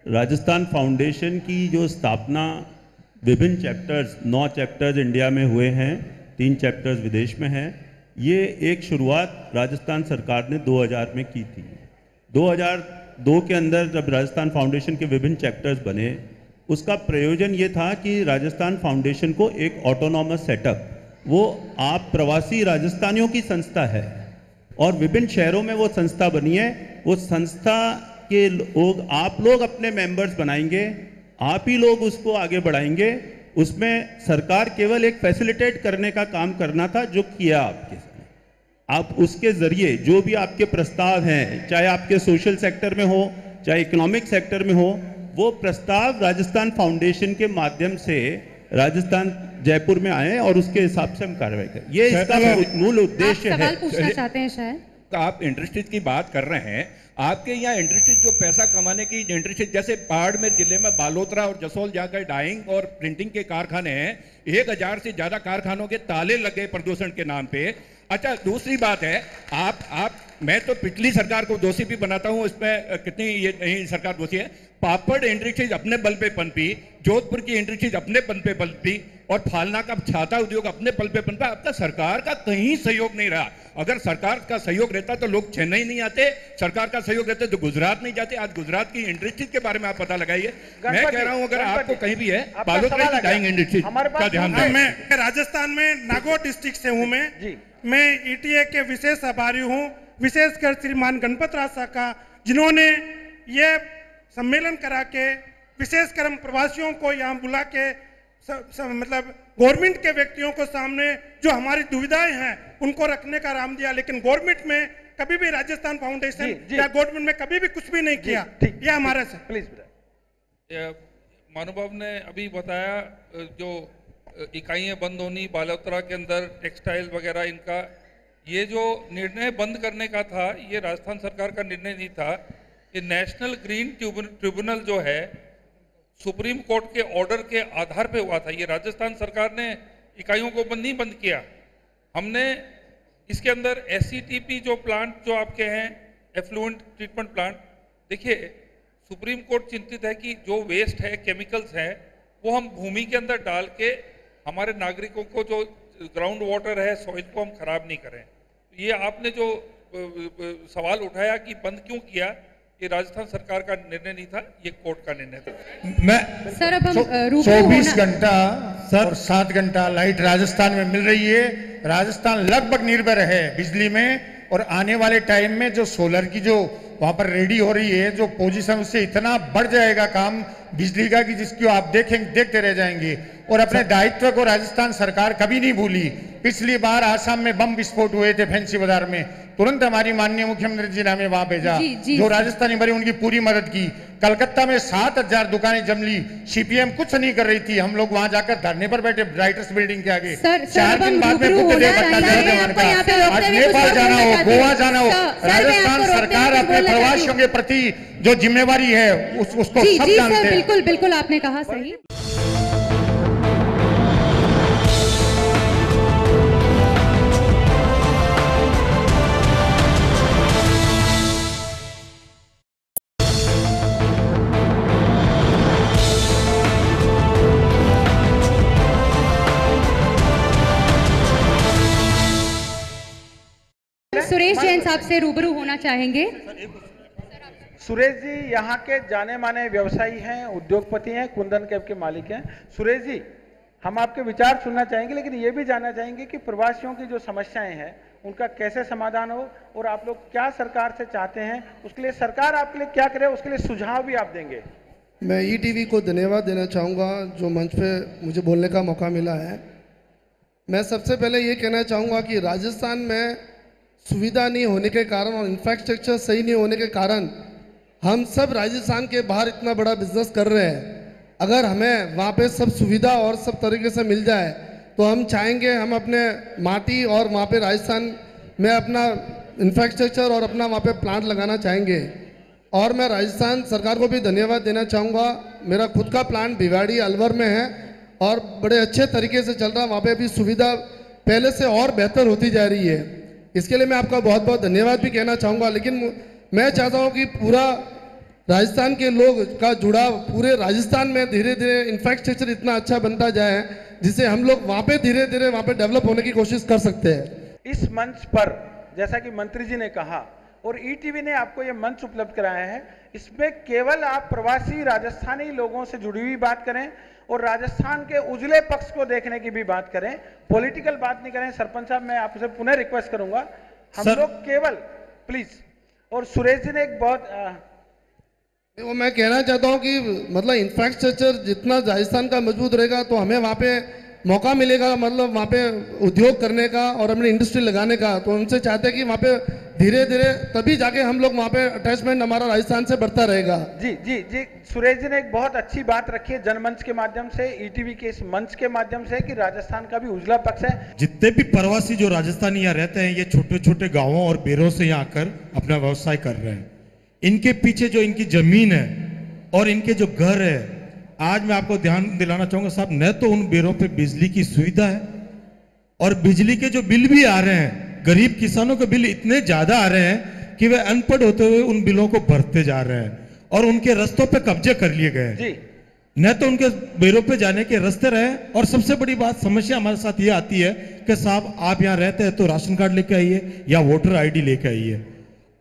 राजस्थान फाउंडेशन की जो स्थापना विभिन्न चैप्टर्स, 9 चैप्टर्स इंडिया में हुए हैं, 3 चैप्टर्स विदेश में हैं। ये एक शुरुआत राजस्थान सरकार ने 2000 में की थी। 2002 के अंदर जब राजस्थान फाउंडेशन के विभिन्न चैप्टर्स बने, उसका प्रयोजन ये था कि राजस्थान फाउंडेशन को एक ऑटोनॉमस सेटअप, वो आप प्रवासी राजस्थानियों की संस्था है और विभिन्न शहरों में वो संस्था बनी है। वो संस्था के लोग, आप लोग अपने मेंबर्स बनाएंगे, आप ही लोग उसको आगे बढ़ाएंगे। उसमें सरकार केवल एक फैसिलिटेट करने का काम करना था, जो किया आपके साथ। आप उसके जरिए जो भी आपके प्रस्ताव हैं, चाहे आपके सोशल सेक्टर में हो चाहे इकोनॉमिक सेक्टर में हो, वो प्रस्ताव राजस्थान फाउंडेशन के माध्यम से राजस्थान जयपुर में आए और उसके हिसाब से हम कार्रवाई करें। ये इसका मूल उद्देश्य है। सवाल पूछना चाहते हैं शायद? आप इंडस्ट्रीज की बात कर रहे हैं, आपके यहाँ इंडस्ट्रीज जो पैसा कमाने की इंडस्ट्रीज, जैसे बाड़मेर जिले में बालोतरा और जसोल जाकर डाइंग और प्रिंटिंग के कारखाने हैं, 1000 से ज्यादा कारखानों के ताले लग गए प्रदूषण के नाम पे। अच्छा, दूसरी बात है, मैं तो पिछली सरकार को दोषी भी बनाता हूं, इसमें कितनी ये नहीं सरकार दोषी है। पापड़ इंडस्ट्रीज अपने बल पे पनपी, जोधपुर की इंडस्ट्रीज अपने बल पे पनपी और फालना का छाता उद्योग अपने बल पे पनपा। अब तक सरकार का कहीं सहयोग नहीं रहा। अगर सरकार का सहयोग रहता तो लोग चेन्नई नहीं आते, सरकार का सहयोग रहता तो गुजरात नहीं जाते। आज गुजरात की इंडस्ट्रीज के बारे में आप पता लगाइए। मैं कह रहा हूं, अगर आपको कहीं भी है, बालोतरा की डाइंग इंडस्ट्रीज का ध्यान दें। मैं राजस्थान में नागौर डिस्ट्रिक्ट से हूं। मैं ईटीए के विशेष आभारी हूं, विशेषकर श्रीमान गणपत राज साका, जिन्होंने ये सम्मेलन करा के विशेषकर हम प्रवासियों को यहाँ बुला के मतलब गवर्नमेंट के व्यक्तियों को सामने जो हमारी दुविधाएं हैं उनको रखने का आराम दिया, लेकिन गवर्नमेंट में कभी भी राजस्थान फाउंडेशन या गवर्नमेंट में कभी भी कुछ भी नहीं किया। यह हमारा से प्लीज। महानुभाव ने अभी बताया जो इकाइयां बंद होनी बालोतरा के अंदर टेक्सटाइल वगैरह, इनका ये जो निर्णय बंद करने का था ये राजस्थान सरकार का निर्णय नहीं था। ये नेशनल ग्रीन ट्रिब्यूनल जो है सुप्रीम कोर्ट के ऑर्डर के आधार पे हुआ था। ये राजस्थान सरकार ने इकाइयों को नहीं बंद किया। हमने इसके अंदर SCTP जो प्लांट जो आपके हैं एफ्लुएंट ट्रीटमेंट प्लांट, देखिए सुप्रीम कोर्ट चिंतित है कि जो वेस्ट है केमिकल्स है वो हम भूमि के अंदर डाल के हमारे नागरिकों को जो ग्राउंड वाटर है सॉइल को हम खराब नहीं करें। ये आपने जो सवाल उठाया कि बंद क्यों किया, ये राजस्थान सरकार का निर्णय नहीं था, ये कोर्ट का निर्णय था। मैं सर अब हम 24 घंटा और 7 घंटा लाइट राजस्थान में मिल रही है। राजस्थान लगभग निर्भर है बिजली में, और आने वाले टाइम में जो सोलर की जो वहां पर रेडी हो रही है जो पोजीशन, उससे इतना बढ़ जाएगा काम बिजली का कि जिसकी आप देखते रह जाएंगे। और अपने दायित्व को राजस्थान सरकार कभी नहीं भूली। पिछली बार आसाम में बम विस्फोट हुए थे फैंसी बाजार में, तुरंत हमारी माननीय मुख्यमंत्री जी ने हमें वहां भेजा, जो राजस्थानी भरी उनकी पूरी मदद की। कलकत्ता में 7000 दुकानें जम ली, CPM कुछ नहीं कर रही थी, हम लोग वहां जाकर धरने पर बैठे राइटर्स बिल्डिंग के आगे। 4 दिन बाद में बुद्धदेव भट्टाचार्य, आज नेपाल जाना हो, गोवा जाना हो, राजस्थान सरकार अपने प्रवासियों के प्रति जो जिम्मेवारी है उसको सब जानते हैं। बिल्कुल बिल्कुल आपने कहा सही। सुरेश जैन साहब से रूबरू होना चाहेंगे। सुरेश जी यहाँ के जाने माने व्यवसायी हैं, उद्योगपति हैं, कुंदन कैब के मालिक हैं। सुरेश जी, हम आपके विचार सुनना चाहेंगे, लेकिन ये भी जानना चाहेंगे कि प्रवासियों की जो समस्याएं हैं उनका कैसे समाधान हो, और आप लोग क्या सरकार से चाहते हैं, उसके लिए सरकार आपके लिए क्या करे, उसके लिए सुझाव भी आप देंगे। मैं ETV को धन्यवाद देना चाहूँगा जो मंच पे मुझे बोलने का मौका मिला है। मैं सबसे पहले ये कहना चाहूँगा कि राजस्थान में सुविधा नहीं होने के कारण और इंफ्रास्ट्रक्चर सही नहीं होने के कारण हम सब राजस्थान के बाहर इतना बड़ा बिजनेस कर रहे हैं। अगर हमें वहाँ पे सब सुविधा और सब तरीके से मिल जाए तो हम चाहेंगे हम अपने माटी और वहाँ पे राजस्थान में अपना इंफ्रास्ट्रक्चर और अपना वहाँ पे प्लांट लगाना चाहेंगे। और मैं राजस्थान सरकार को भी धन्यवाद देना चाहूँगा। मेरा खुद का प्लांट भिवाड़ी अलवर में है और बड़े अच्छे तरीके से चल रहा है। वहाँ पे भी सुविधा पहले से और बेहतर होती जा रही है। इसके लिए मैं आपका बहुत बहुत धन्यवाद भी कहना चाहूँगा। लेकिन मैं चाहता हूँ कि पूरा राजस्थान के लोग का जुड़ाव पूरे राजस्थान में धीरे धीरे इंफ्रास्ट्रक्चर इतना अच्छा बनता जाए जिससे हम लोग वहाँ पे धीरे धीरे वहाँ पे डेवलप होने की कोशिश कर सकते हैं। इस मंच पर जैसा कि मंत्री जी ने कहा और ETV ने आपको ये मंच उपलब्ध कराया है, इसमें केवल आप प्रवासी राजस्थानी लोगों से जुड़ी हुई बात करें और राजस्थान के उजले पक्ष को देखने की भी बात करें, पॉलिटिकल बात नहीं करें। सरपंच साहब, मैं आपसे पुनः रिक्वेस्ट करूंगा, हम लोग केवल प्लीज। और सुरेश जी ने एक बहुत वो मैं कहना चाहता हूँ कि मतलब इंफ्रास्ट्रक्चर जितना राजस्थान का मजबूत रहेगा तो हमें वहाँ पे मौका मिलेगा, मतलब वहाँ पे उद्योग करने का और अपनी इंडस्ट्री लगाने का। तो उनसे चाहते हैं कि वहाँ पे धीरे धीरे तभी जाके हम लोग वहाँ पे अटैचमेंट हमारा राजस्थान से बढ़ता रहेगा। जी जी जी, सुरेश जी ने एक बहुत अच्छी बात रखी है जनमंच के माध्यम से, ETV के इस मंच के माध्यम से, कि राजस्थान का भी उजला पक्ष है। जितने भी प्रवासी जो राजस्थानी यहाँ रहते हैं, ये छोटे छोटे गाँवों और बेरों से यहाँ आकर अपना व्यवसाय कर रहे हैं। इनके पीछे जो इनकी जमीन है और इनके जो घर है, आज मैं आपको ध्यान दिलाना चाहूंगा साहब, न तो उन बेरों पे बिजली की सुविधा है और बिजली के जो बिल भी आ रहे हैं, गरीब किसानों के बिल इतने ज्यादा आ रहे हैं कि वे अनपढ़ होते हुए उन बिलों को भरते जा रहे हैं और उनके रास्तों पे कब्जे कर लिए गए हैं। न तो उनके बेरों पे जाने के रास्ते रहे। और सबसे बड़ी बात, समस्या हमारे साथ ये आती है कि साहब आप यहाँ रहते हैं तो राशन कार्ड लेके आइए या वोटर ID लेके आइए।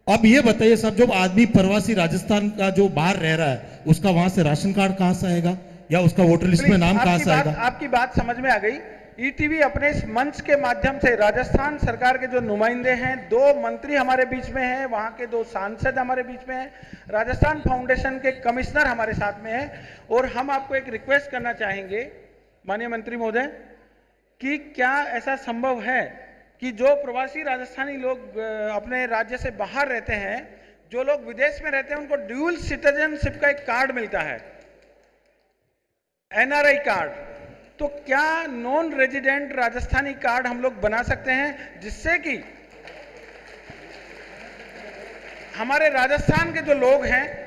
अब ये बताइए साहब, जब आदमी प्रवासी राजस्थान का जो बाहर रह रहा है उसका वहां से राशन कार्ड कहां से आएगा या उसका वोटर लिस्ट में नाम कहां से आएगा? आपकी बात समझ में आ गई। ETV अपने इस मंच के माध्यम से राजस्थान सरकार के जो नुमाइंदे हैं, 2 मंत्री हमारे बीच में हैं, वहां के 2 सांसद हमारे बीच में हैं, राजस्थान फाउंडेशन के कमिश्नर हमारे साथ में हैं, और हम आपको एक रिक्वेस्ट करना चाहेंगे, माननीय मंत्री महोदय कि क्या ऐसा संभव है कि जो प्रवासी राजस्थानी लोग अपने राज्य से बाहर रहते हैं, जो लोग विदेश में रहते हैं, उनको ड्यूल सिटीजनशिप का एक कार्ड मिलता है, एनआरआई कार्ड, तो क्या नॉन रेजिडेंट राजस्थानी कार्ड हम लोग बना सकते हैं जिससे कि हमारे राजस्थान के जो लोग हैं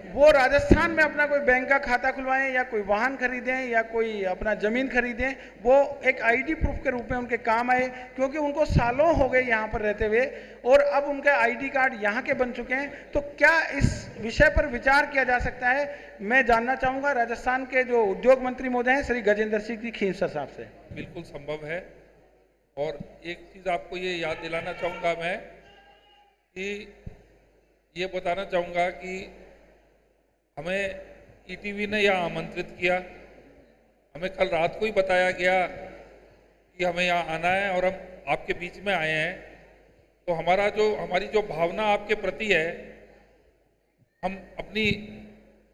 वो राजस्थान में अपना कोई बैंक का खाता खुलवाएं या कोई वाहन खरीदें या कोई अपना जमीन खरीदें, वो एक आईडी प्रूफ के रूप में उनके काम आए, क्योंकि उनको सालों हो गए यहाँ पर रहते हुए और अब उनके आईडी कार्ड यहाँ के बन चुके हैं। तो क्या इस विषय पर विचार किया जा सकता है? मैं जानना चाहूंगा राजस्थान के जो उद्योग मंत्री महोदय हैं श्री गजेंद्र सिंह खींवसर साहब से। बिल्कुल संभव है, और एक चीज आपको ये याद दिलाना चाहूंगा मैं कि ये बताना चाहूंगा कि हमें ईटीवी ने यहाँ आमंत्रित किया, हमें कल रात को ही बताया गया कि हमें यहाँ आना है और हम आपके बीच में आए हैं। तो हमारी जो भावना आपके प्रति है, हम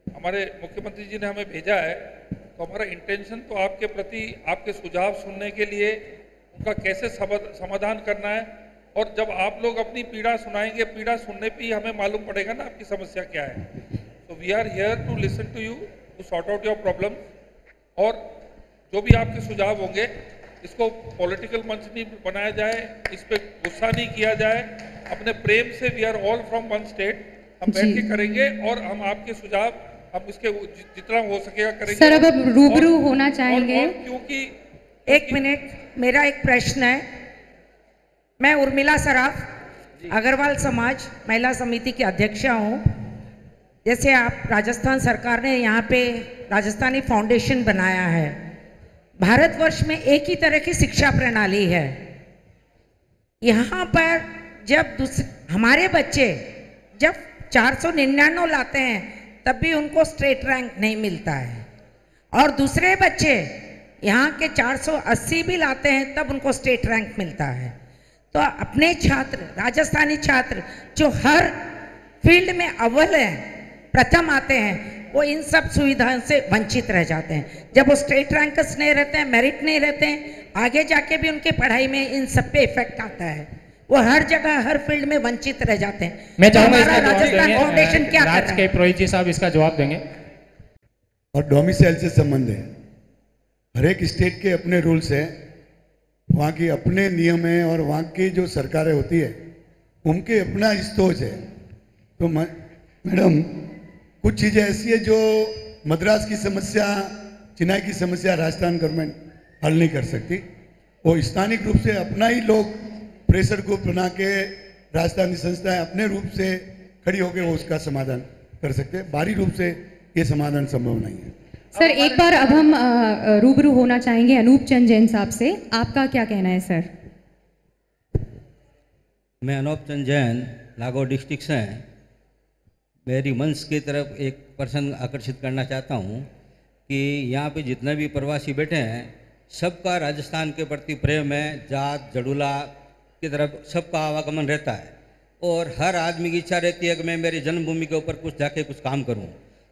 हमारे मुख्यमंत्री जी ने हमें भेजा है, तो हमारा इंटेंशन तो आपके प्रति आपके सुझाव सुनने के लिए उनका कैसे समाधान करना है, और जब आप लोग अपनी पीड़ा सुनाएंगे, पीड़ा सुनने पे ही हमें मालूम पड़ेगा ना आपकी समस्या क्या है। So we are here to listen to you, to sort out your problems, और जो भी आपके सुझाव होंगे इसको पॉलिटिकल मंच नहीं बनाया जाए, इस पे गुस्सा नहीं किया जाए, अपने प्रेम से we are all from one state, हम बैठ के करेंगे और हम आपके सुझाव हम इसके जितना हो सकेगा करेंगे। सर अब रूबरू होना चाहेंगे। क्योंकि एक मिनट, मेरा एक प्रश्न है। मैं उर्मिला सराफ, अग्रवाल समाज महिला समिति की अध्यक्षा हूँ। जैसे आप राजस्थान सरकार ने यहाँ पे राजस्थानी फाउंडेशन बनाया है, भारतवर्ष में एक ही तरह की शिक्षा प्रणाली है। यहाँ पर जब हमारे बच्चे जब 499 लाते हैं तब भी उनको स्टेट रैंक नहीं मिलता है, और दूसरे बच्चे यहाँ के 480 भी लाते हैं तब उनको स्टेट रैंक मिलता है। तो अपने छात्र, राजस्थानी छात्र जो हर फील्ड में अव्वल हैं, प्रथम आते हैं, वो इन सब सुविधाओं से वंचित रह जाते हैं। जब वो स्टेट रैंकर्स नहीं रहते हैं, मेरिट नहीं रहते हैं, आगे जाके भी उनके पढ़ाई में इन सब पे इफेक्ट आता है, वो हर जगह हर फील्ड में वंचित रह जाते हैं। मैं चाहूंगा इसका राजस्थान फाउंडेशन क्या कर रहा है? राज के प्रोहित साहब इसका जवाब देंगे। और डोमिसाइल से संबंध है, हर एक स्टेट के अपने रूल्स हैं, वहाँ की अपने नियम हैं, और वहाँ की जो सरकारें होती है उनके अपना सोच है। तो मैडम कुछ चीज़ें ऐसी है जो मद्रास की समस्या, चेन्नई की समस्या राजस्थान गवर्नमेंट हल नहीं कर सकती। वो स्थानिक रूप से अपना ही लोग प्रेशर ग्रुप बना के राजस्थानी संस्थाएं अपने रूप से खड़ी होकर वो उसका समाधान कर सकते हैं। बाहरी रूप से ये समाधान संभव नहीं है। सर एक बार अब हम रूबरू होना चाहेंगे अनूप चंद जैन साहब से, आपका क्या कहना है सर? मैं अनूप चंद जैन, नागौर डिस्ट्रिक्ट से हैं। मेरी मंच की तरफ एक प्रश्न आकर्षित करना चाहता हूं कि यहाँ पे जितने भी प्रवासी बैठे हैं सबका राजस्थान के प्रति प्रेम है, जात जड़ूला की तरफ सबका आवागमन रहता है, और हर आदमी की इच्छा रहती है कि मैं मेरी जन्मभूमि के ऊपर कुछ जाके कुछ काम करूं।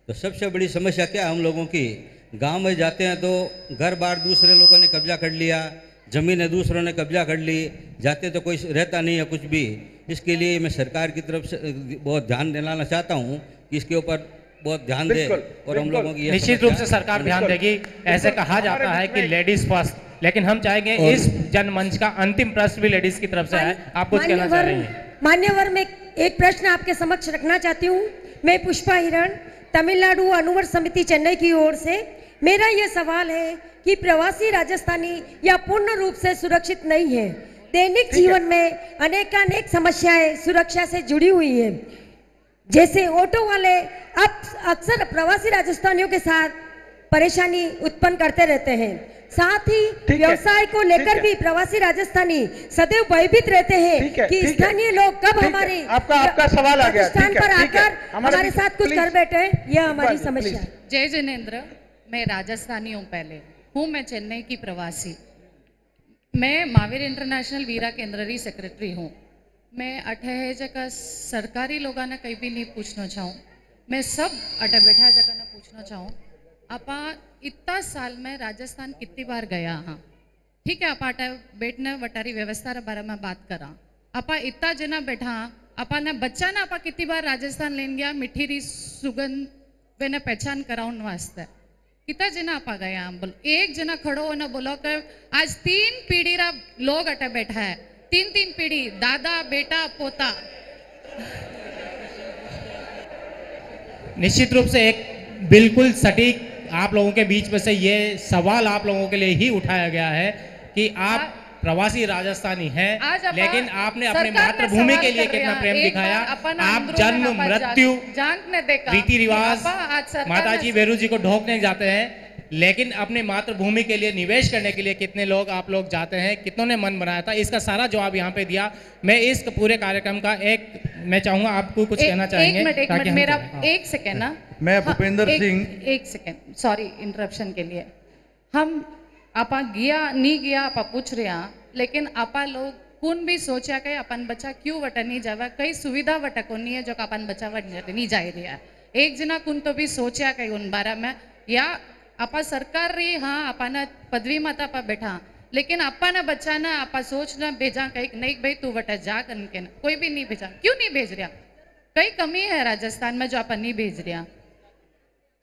तो सबसे बड़ी समस्या क्या है हम लोगों की, गांव में जाते हैं तो घर बार दूसरे लोगों ने कब्जा कर लिया, ज़मीनें दूसरों ने कब्जा कर ली, जाते तो कोई रहता नहीं है कुछ भी। इसके लिए मैं सरकार की तरफ से बहुत ध्यान दिलाना चाहता हूँ कि इसके ऊपर बहुत ध्यान दे, और हम लोगों की निश्चित रूप से सरकार ध्यान देगी। ऐसे कहा जाता है कि लेडीज फर्स्ट, लेकिन हम चाहेंगे इस जनमंच का अंतिम प्रश्न भी लेडीज की तरफ से है। आप कुछ कहना चाह रही हैं? मान्यवर, मैं एक प्रश्न आपके समक्ष रखना चाहती हूँ। मैं पुष्पा हिरण, तमिलनाडु अनुवर्त समिति चेन्नई की ओर से। मेरा यह सवाल है कि प्रवासी राजस्थानी या पूर्ण रूप से सुरक्षित नहीं है। दैनिक जीवन में अनेकानेक समस्याएं सुरक्षा से जुड़ी हुई है। जैसे ऑटो वाले अब अक्सर प्रवासी राजस्थानियों के साथ परेशानी उत्पन्न करते रहते हैं। साथ ही व्यवसाय को लेकर भी प्रवासी राजस्थानी सदैव भयभीत रहते हैं कि स्थानीय लोग कब हमारे आपका सवाल आ गया स्थान पर आकर हमारे साथ कुछ कर बैठे। यह हमारी समस्या। जय जिनेंद्र, मैं राजस्थानी हूँ, पहले हूँ मैं चेन्नई की प्रवासी। मैं महावीर इंटरनेशनल वीरा केंद्ररी सेक्रेटरी हूँ। मैं अठे है जगह सरकारी लोगों ने कहीं भी नहीं पूछना चाहूँ, मैं सब अठे बैठा जगह ने पूछना चाहूँ आपा इतना साल में राजस्थान कितनी बार गया हाँ ठीक है आपा बैठने वटारी व्यवस्था रे बारे में बात करा आपा इतना जना बैठा आपा ने बच्चा ना आपा कितनी बार राजस्थान लेन गया मिठी री सुगंध वेने पहचान कराउन वास्ते कितना जना आपा गया बोलो एक जना खड़ो हो ना बोलो कर आज 3 पीढ़ी रा लोग अटे बैठा है 3 पीढ़ी दादा बेटा पोता। निश्चित रूप से एक बिल्कुल सटीक आप लोगों के बीच में से ये सवाल आप लोगों के लिए ही उठाया गया है कि आप प्रवासी राजस्थानी हैं लेकिन आपने अपने मातृभूमि के लिए कितना प्रेम दिखाया। आप जन्म मृत्यु रीति रिवाज माताजी वेरू जी को ढोकने जाते हैं लेकिन अपनी मातृभूमि के लिए निवेश करने के लिए कितने लोग आप लोग जाते हैं, कितनों ने मन बनाया था, इसका सारा जवाब यहाँ पे दिया। मैं इस पूरे कार्यक्रम का मैं चाहूंगा आपको कुछ कहना चाहेंगे। एक मिनट मेरा एक सेकेंड ना, मैं भूपेंद्र सिंह एक सेकेंड सॉरी इंटरप्शन के लिए। हम आपा गया नहीं गया आपा पूछ रहे हैं लेकिन आपा लोग कौन भी सोचा कि अपन बच्चा क्यों वट नहीं जावा, कई सुविधा वट को नहीं है जो अपन बच्चा वट नहीं जा रहा है। एक जना कुन तो भी सोचा कहीं उन बारे में या आपा सरकार रही हाँ अपना पदवी माता पर बैठा लेकिन आपा ना बच्चा ना आपा सोच ना भेजा कहीं नहीं भाई तू वटा जा करके ना कोई भी नहीं भेजा। क्यों नहीं भेज रहा? कई कमी है राजस्थान में जो आपा नहीं भेज रहा।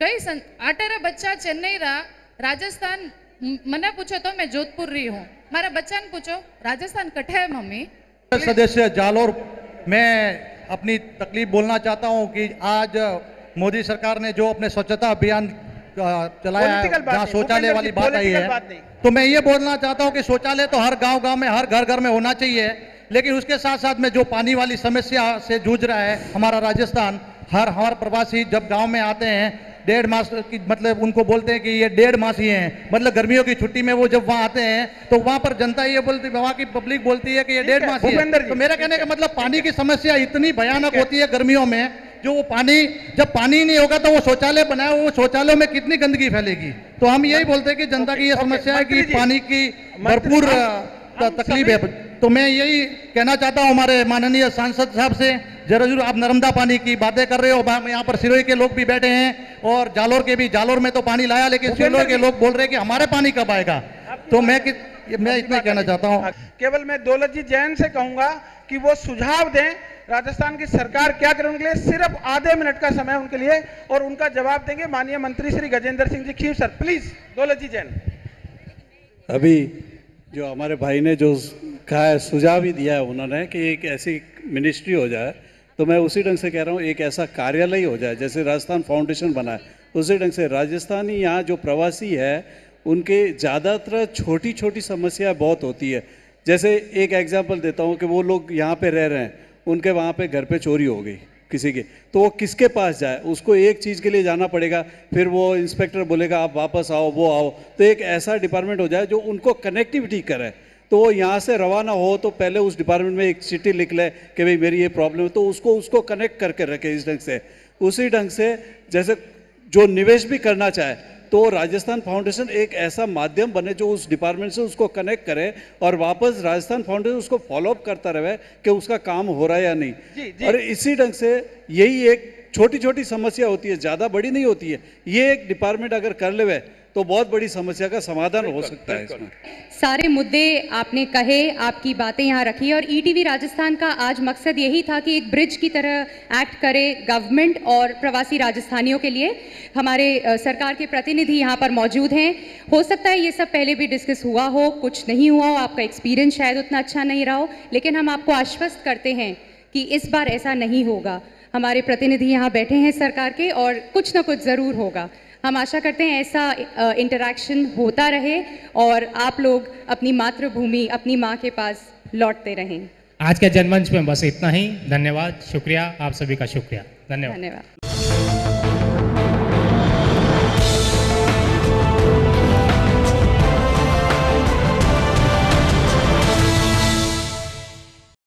कई 18 बच्चा चेन्नई रहा, राजस्थान मना पूछो तो मैं जोधपुर रही हूँ, हमारा बच्चा ने पूछो राजस्थान कठे है मम्मी। सदस्य जालोर, मैं अपनी तकलीफ बोलना चाहता हूँ कि आज मोदी सरकार ने जो अपने स्वच्छता अभियान चलाया है जहाँ शौचालय वाली बात आई है, तो मैं ये बोलना चाहता हूँ कि शौचालय तो हर गांव में हर घर में होना चाहिए, लेकिन उसके साथ साथ में जो पानी वाली समस्या से जूझ रहा है हमारा राजस्थान, हमारे प्रवासी जब गांव में आते हैं 1.5 मास की मतलब उनको बोलते हैं कि ये 1.5 मास ही हैं, मतलब गर्मियों की छुट्टी में वो जब वहाँ आते हैं तो वहाँ पर जनता ये बोलती, वहाँ की पब्लिक बोलती है कि ये 1.5 मास ही है। तो मेरा कहने का मतलब पानी की समस्या इतनी भयानक होती है गर्मियों में, जो वो पानी जब पानी नहीं होगा तो वो शौचालय बनाए, वो शौचालयों में कितनी गंदगी फैलेगी। तो हम यही बोलते हैं कि जनता की ये समस्या है कि पानी की भरपूर तकलीफ है। तो मैं यही कहना चाहता हूँ हमारे माननीय सांसद साहब से, जरूर आप नर्मदा पानी की बातें कर रहे हो, यहाँ पर सिरोही के लोग भी बैठे हैं और जालोर के भी, जालोर में तो पानी लाया लेकिन सिरोही के लोग बोल रहे हैं कि हमारे पानी कब आएगा। तो मैं इतना कहना चाहता हूँ। केवल मैं दौलत जी जैन से कहूंगा कि वो सुझाव दें राजस्थान की सरकार क्या करे उनके लिए, सिर्फ आधे मिनट का समय उनके लिए और उनका जवाब देंगे माननीय मंत्री श्री गजेंद्र सिंह जी खीव सर। प्लीज दौलत जी जैन। अभी जो हमारे भाई ने जो कहा है, सुझाव ही दिया है उन्होंने कि एक ऐसी मिनिस्ट्री हो जाए, तो मैं उसी ढंग से कह रहा हूँ एक ऐसा कार्यालय हो जाए जैसे राजस्थान फाउंडेशन बना है, उसी ढंग से राजस्थानी यहाँ जो प्रवासी है उनके ज़्यादातर छोटी छोटी समस्या बहुत होती है। जैसे एक एग्जांपल देता हूँ कि वो लोग यहाँ पे रह रहे हैं, उनके वहाँ पे घर पे चोरी हो गई किसी के, तो वो किसके पास जाए? उसको एक चीज़ के लिए जाना पड़ेगा, फिर वो इंस्पेक्टर बोलेगा आप वापस आओ, वो आओ। तो एक ऐसा डिपार्टमेंट हो जाए जो उनको कनेक्टिविटी करे, तो वो यहाँ से रवाना हो तो पहले उस डिपार्टमेंट में एक चिट्ठी लिख ले कि भाई मेरी ये प्रॉब्लम है, तो उसको कनेक्ट करके रखे इस ढंग से। उसी ढंग से जैसे जो निवेश भी करना चाहे तो राजस्थान फाउंडेशन एक ऐसा माध्यम बने जो उस डिपार्टमेंट से उसको कनेक्ट करे और वापस राजस्थान फाउंडेशन उसको फॉलोअप करता रहे कि उसका काम हो रहा है या नहीं। और इसी ढंग से यही एक छोटी छोटी समस्या होती है, ज़्यादा बड़ी नहीं होती है। ये एक डिपार्टमेंट अगर कर ले तो बहुत बड़ी समस्या का समाधान हो सकता है। इसमें सारे मुद्दे आपने कहे, आपकी बातें यहाँ रखी और ईटीवी राजस्थान का आज मकसद यही था कि एक ब्रिज की तरह एक्ट करे गवर्नमेंट और प्रवासी राजस्थानियों के लिए। हमारे सरकार के प्रतिनिधि यहाँ पर मौजूद हैं। हो सकता है ये सब पहले भी डिस्कस हुआ हो, कुछ नहीं हुआ हो, आपका एक्सपीरियंस शायद उतना अच्छा नहीं रहा हो, लेकिन हम आपको आश्वस्त करते हैं कि इस बार ऐसा नहीं होगा। हमारे प्रतिनिधि यहाँ बैठे हैं सरकार के और कुछ ना कुछ ज़रूर होगा। हम आशा करते हैं ऐसा इंटरैक्शन होता रहे और आप लोग अपनी मातृभूमि, अपनी माँ के पास लौटते रहें। आज के जनमंच में बस इतना ही। धन्यवाद, शुक्रिया, आप सभी का शुक्रिया। धन्यवाद।